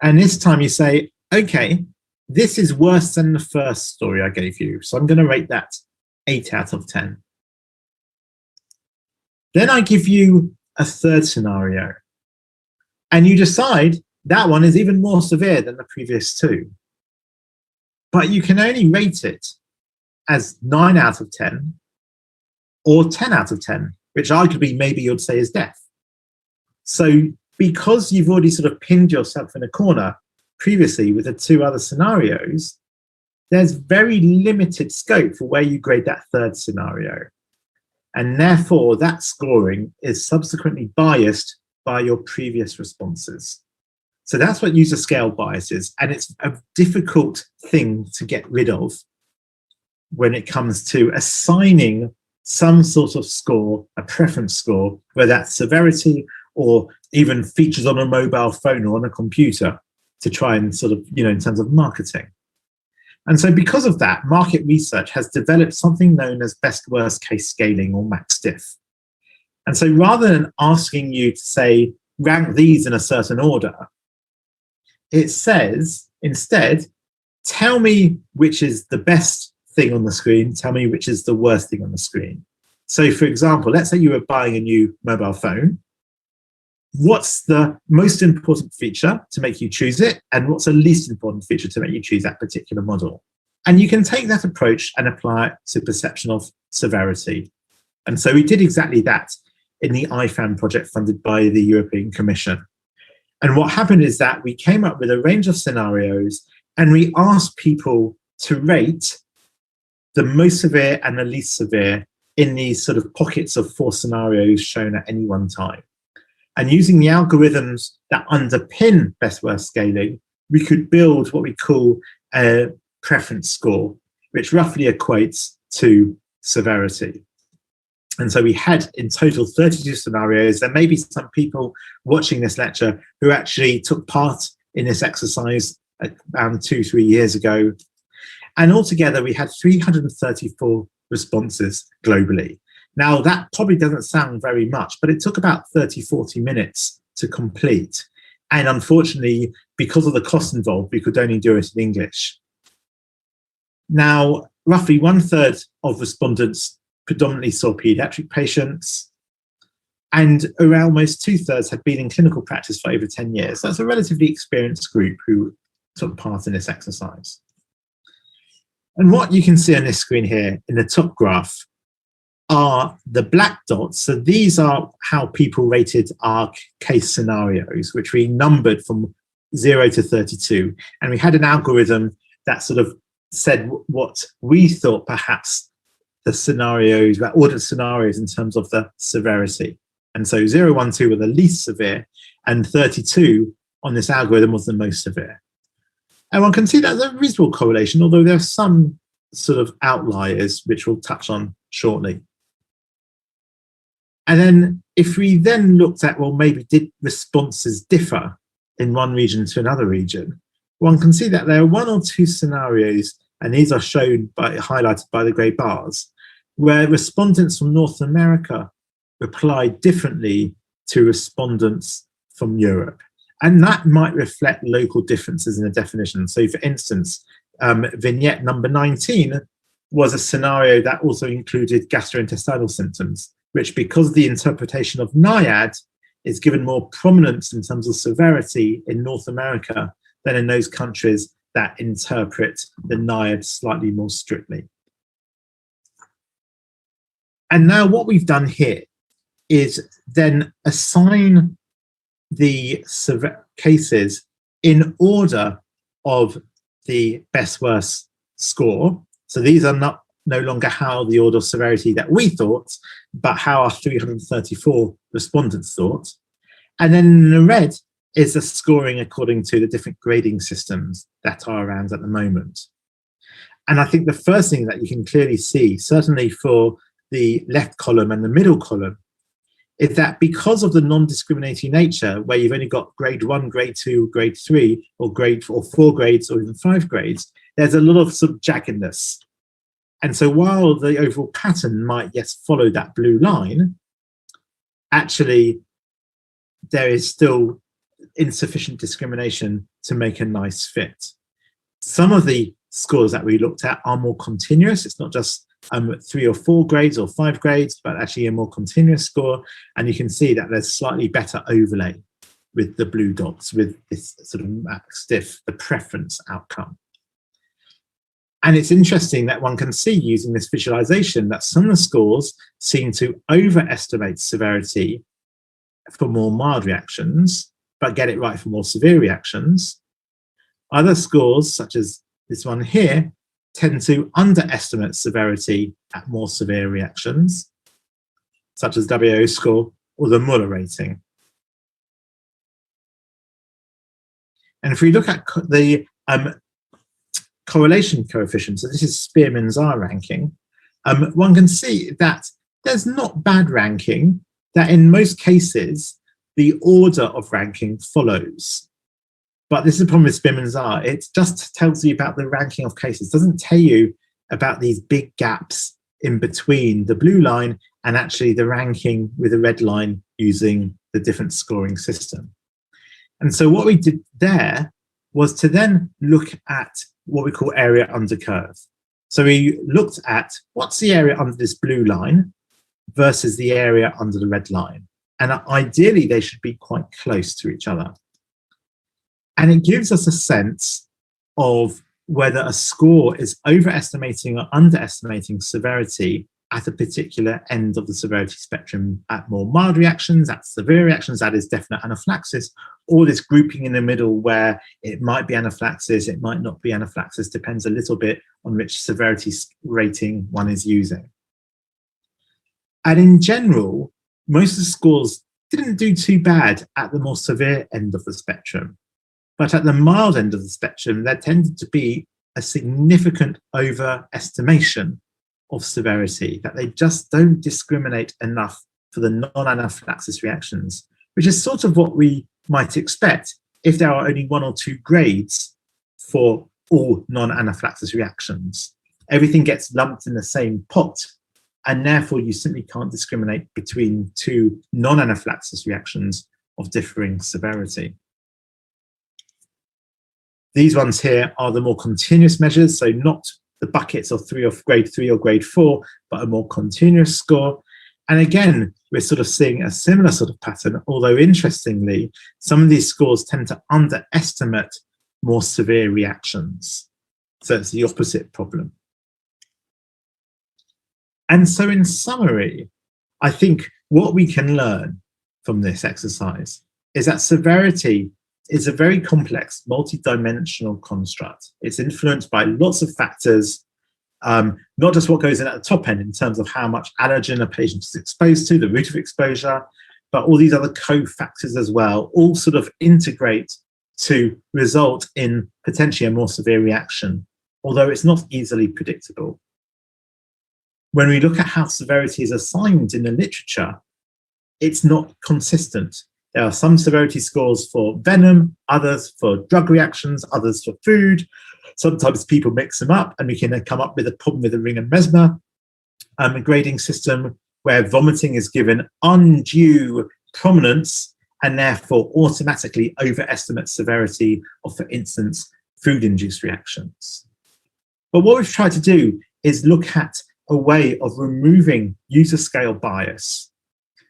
And this time you say, okay, this is worse than the first story I gave you. So I'm going to rate that 8 out of 10. Then I give you a third scenario. And you decide that one is even more severe than the previous 2. But you can only rate it as 9 out of 10 or 10 out of 10, which arguably maybe you'd say is death. So because you've already sort of pinned yourself in a corner previously with the 2 other scenarios, there's very limited scope for where you grade that third scenario. And therefore, that scoring is subsequently biased by your previous responses. So that's what user scale bias is. And it's a difficult thing to get rid of when it comes to assigning some sort of score, a preference score, whether that's severity or even features on a mobile phone or on a computer to try and sort of, in terms of marketing. And so because of that, market research has developed something known as best worst case scaling or MaxDiff. And so rather than asking you to say, rank these in a certain order, it says instead, tell me which is the best thing on the screen, tell me which is the worst thing on the screen. So for example, let's say you were buying a new mobile phone. What's the most important feature to make you choose it? And what's the least important feature to make you choose that particular model? And you can take that approach and apply it to perception of severity. And so we did exactly that in the IFAM project funded by the European Commission. And what happened is that we came up with a range of scenarios and we asked people to rate the most severe and the least severe in these sort of pockets of 4 scenarios shown at any one time. And using the algorithms that underpin best worst scaling, we could build what we call a preference score, which roughly equates to severity. And so we had in total 32 scenarios. There may be some people watching this lecture who actually took part in this exercise around 2-3 years ago. And altogether, we had 334 responses globally. Now, that probably doesn't sound very much, but it took about 30-40 minutes to complete. And unfortunately, because of the cost involved, we could only do it in English. Now, roughly 1/3 of respondents predominantly saw pediatric patients, and around almost 2/3 had been in clinical practice for over 10 years. That's a relatively experienced group who took part in this exercise. And what you can see on this screen here in the top graph are the black dots. So these are how people rated our case scenarios, which we numbered from 0 to 32. And we had an algorithm that sort of said what we thought perhaps the scenarios, about ordered scenarios in terms of the severity. And so 0, 1, 2 were the least severe, and 32 on this algorithm was the most severe. And one can see that there's a reasonable correlation, although there are some sort of outliers, which we'll touch on shortly. And then if we then looked at, well, maybe did responses differ in one region to another region, one can see that there are 1 or 2 scenarios, and these are shown by, highlighted by the grey bars, where respondents from North America replied differently to respondents from Europe. And that might reflect local differences in the definition. So for instance, vignette number 19 was a scenario that also included gastrointestinal symptoms, which, because of the interpretation of NIAID, is given more prominence in terms of severity in North America than in those countries that interpret the NIAID slightly more strictly. And now what we've done here is then assign the cases in order of the best worst score. So these are no longer how the order of severity that we thought, but how our 334 respondents thought. And then in the red is the scoring according to the different grading systems that are around at the moment. And I think the first thing that you can clearly see, certainly for the left column and the middle column, is that because of the non-discriminating nature, where you've only got grade 1, grade 2, grade 3, or 4 grades, or even 5 grades, there's a lot of sort of jaggedness. And so while the overall pattern might, yes, follow that blue line, actually there is still insufficient discrimination to make a nice fit. Some of the scores that we looked at are more continuous. It's not just 3 or 4 grades or 5 grades, but actually a more continuous score. And you can see that there's slightly better overlay with the blue dots, with this sort of stiff, the preference outcome. And it's interesting that one can see using this visualization that some of the scores seem to overestimate severity for more mild reactions, but get it right for more severe reactions. Other scores, such as this one here, tend to underestimate severity at more severe reactions, such as WHO score or the Muller rating. And if we look at the correlation coefficient, so this is Spearman's R ranking, one can see that there's not bad ranking, that in most cases, the order of ranking follows. But this is the problem with Spearman's R. It just tells you about the ranking of cases. It doesn't tell you about these big gaps in between the blue line and actually the ranking with the red line using the different scoring system. And so what we did there was to then look at what we call area under curve. So we looked at what's the area under this blue line versus the area under the red line. And ideally, they should be quite close to each other. And it gives us a sense of whether a score is overestimating or underestimating severity at a particular end of the severity spectrum, at more mild reactions, at severe reactions, that is definite anaphylaxis, or this grouping in the middle where it might be anaphylaxis, it might not be anaphylaxis, depends a little bit on which severity rating one is using. And in general, most of the scores didn't do too bad at the more severe end of the spectrum. But at the mild end of the spectrum, there tended to be a significant overestimation of severity, that they just don't discriminate enough for the non-anaphylaxis reactions, which is sort of what we might expect if there are only 1 or 2 grades for all non-anaphylaxis reactions. Everything gets lumped in the same pot, and therefore you simply can't discriminate between 2 non-anaphylaxis reactions of differing severity. These ones here are the more continuous measures, so not the buckets of grade 3 or grade 4, but a more continuous score. And again, we're sort of seeing a similar sort of pattern, although interestingly, some of these scores tend to underestimate more severe reactions. So it's the opposite problem. And so in summary, I think what we can learn from this exercise is that severity is a very complex, multi-dimensional construct. It's influenced by lots of factors, not just what goes in at the top end in terms of how much allergen a patient is exposed to, the route of exposure, but all these other co-factors as well, all sort of integrate to result in potentially a more severe reaction, although it's not easily predictable. When we look at how severity is assigned in the literature, it's not consistent. There are some severity scores for venom, others for drug reactions, others for food. Sometimes people mix them up and we can come up with a problem with the Ring and Mesmer grading system, where vomiting is given undue prominence and therefore automatically overestimates severity of, for instance, food-induced reactions. But what we've tried to do is look at a way of removing user scale bias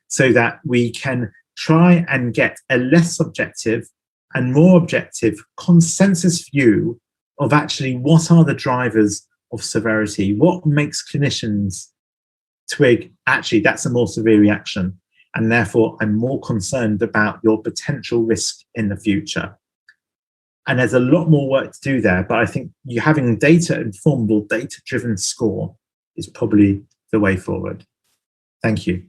so that we can try and get a less subjective and more objective consensus view of actually what are the drivers of severity, what makes clinicians twig, actually that's a more severe reaction, and therefore I'm more concerned about your potential risk in the future. And there's a lot more work to do there, but I think you having data-informed or data-driven score is probably the way forward. Thank you.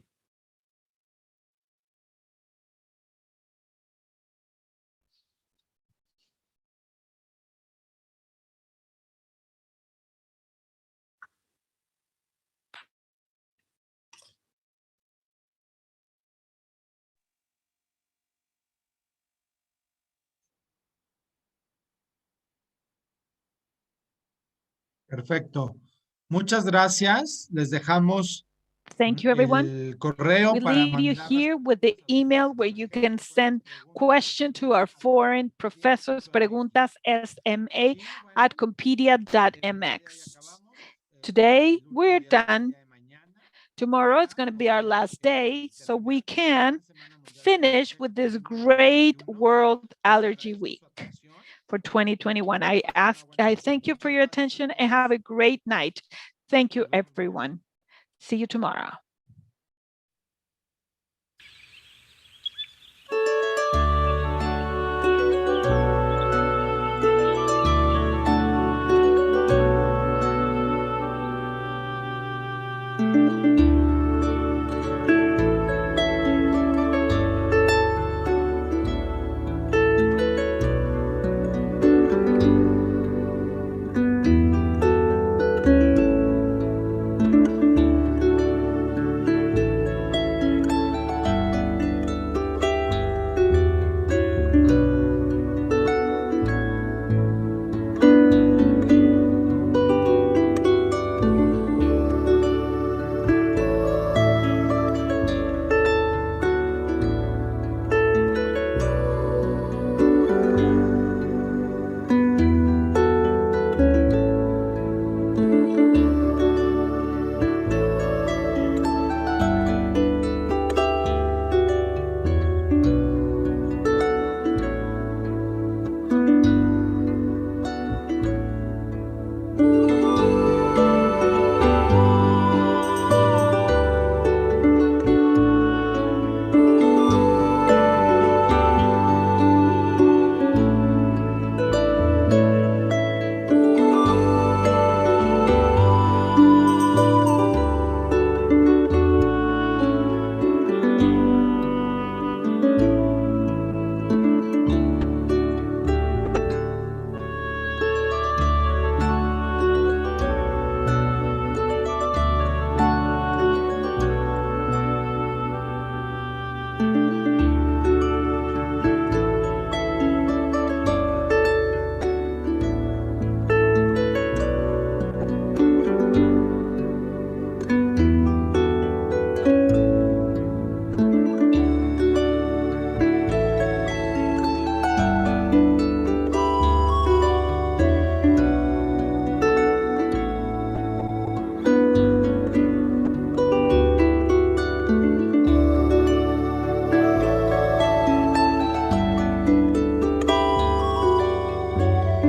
Perfecto. Muchas gracias. Les dejamos Thank you, everyone. el correo We para leave you mandar here with the email where you can send questions to our foreign professors, preguntas sma@compedia.mx. Today, we're done. Tomorrow is going to be our last day, so we can finish with this great World Allergy Week for 2021. I thank you for your attention and have a great night. Thank you, everyone. See you tomorrow.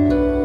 Bye.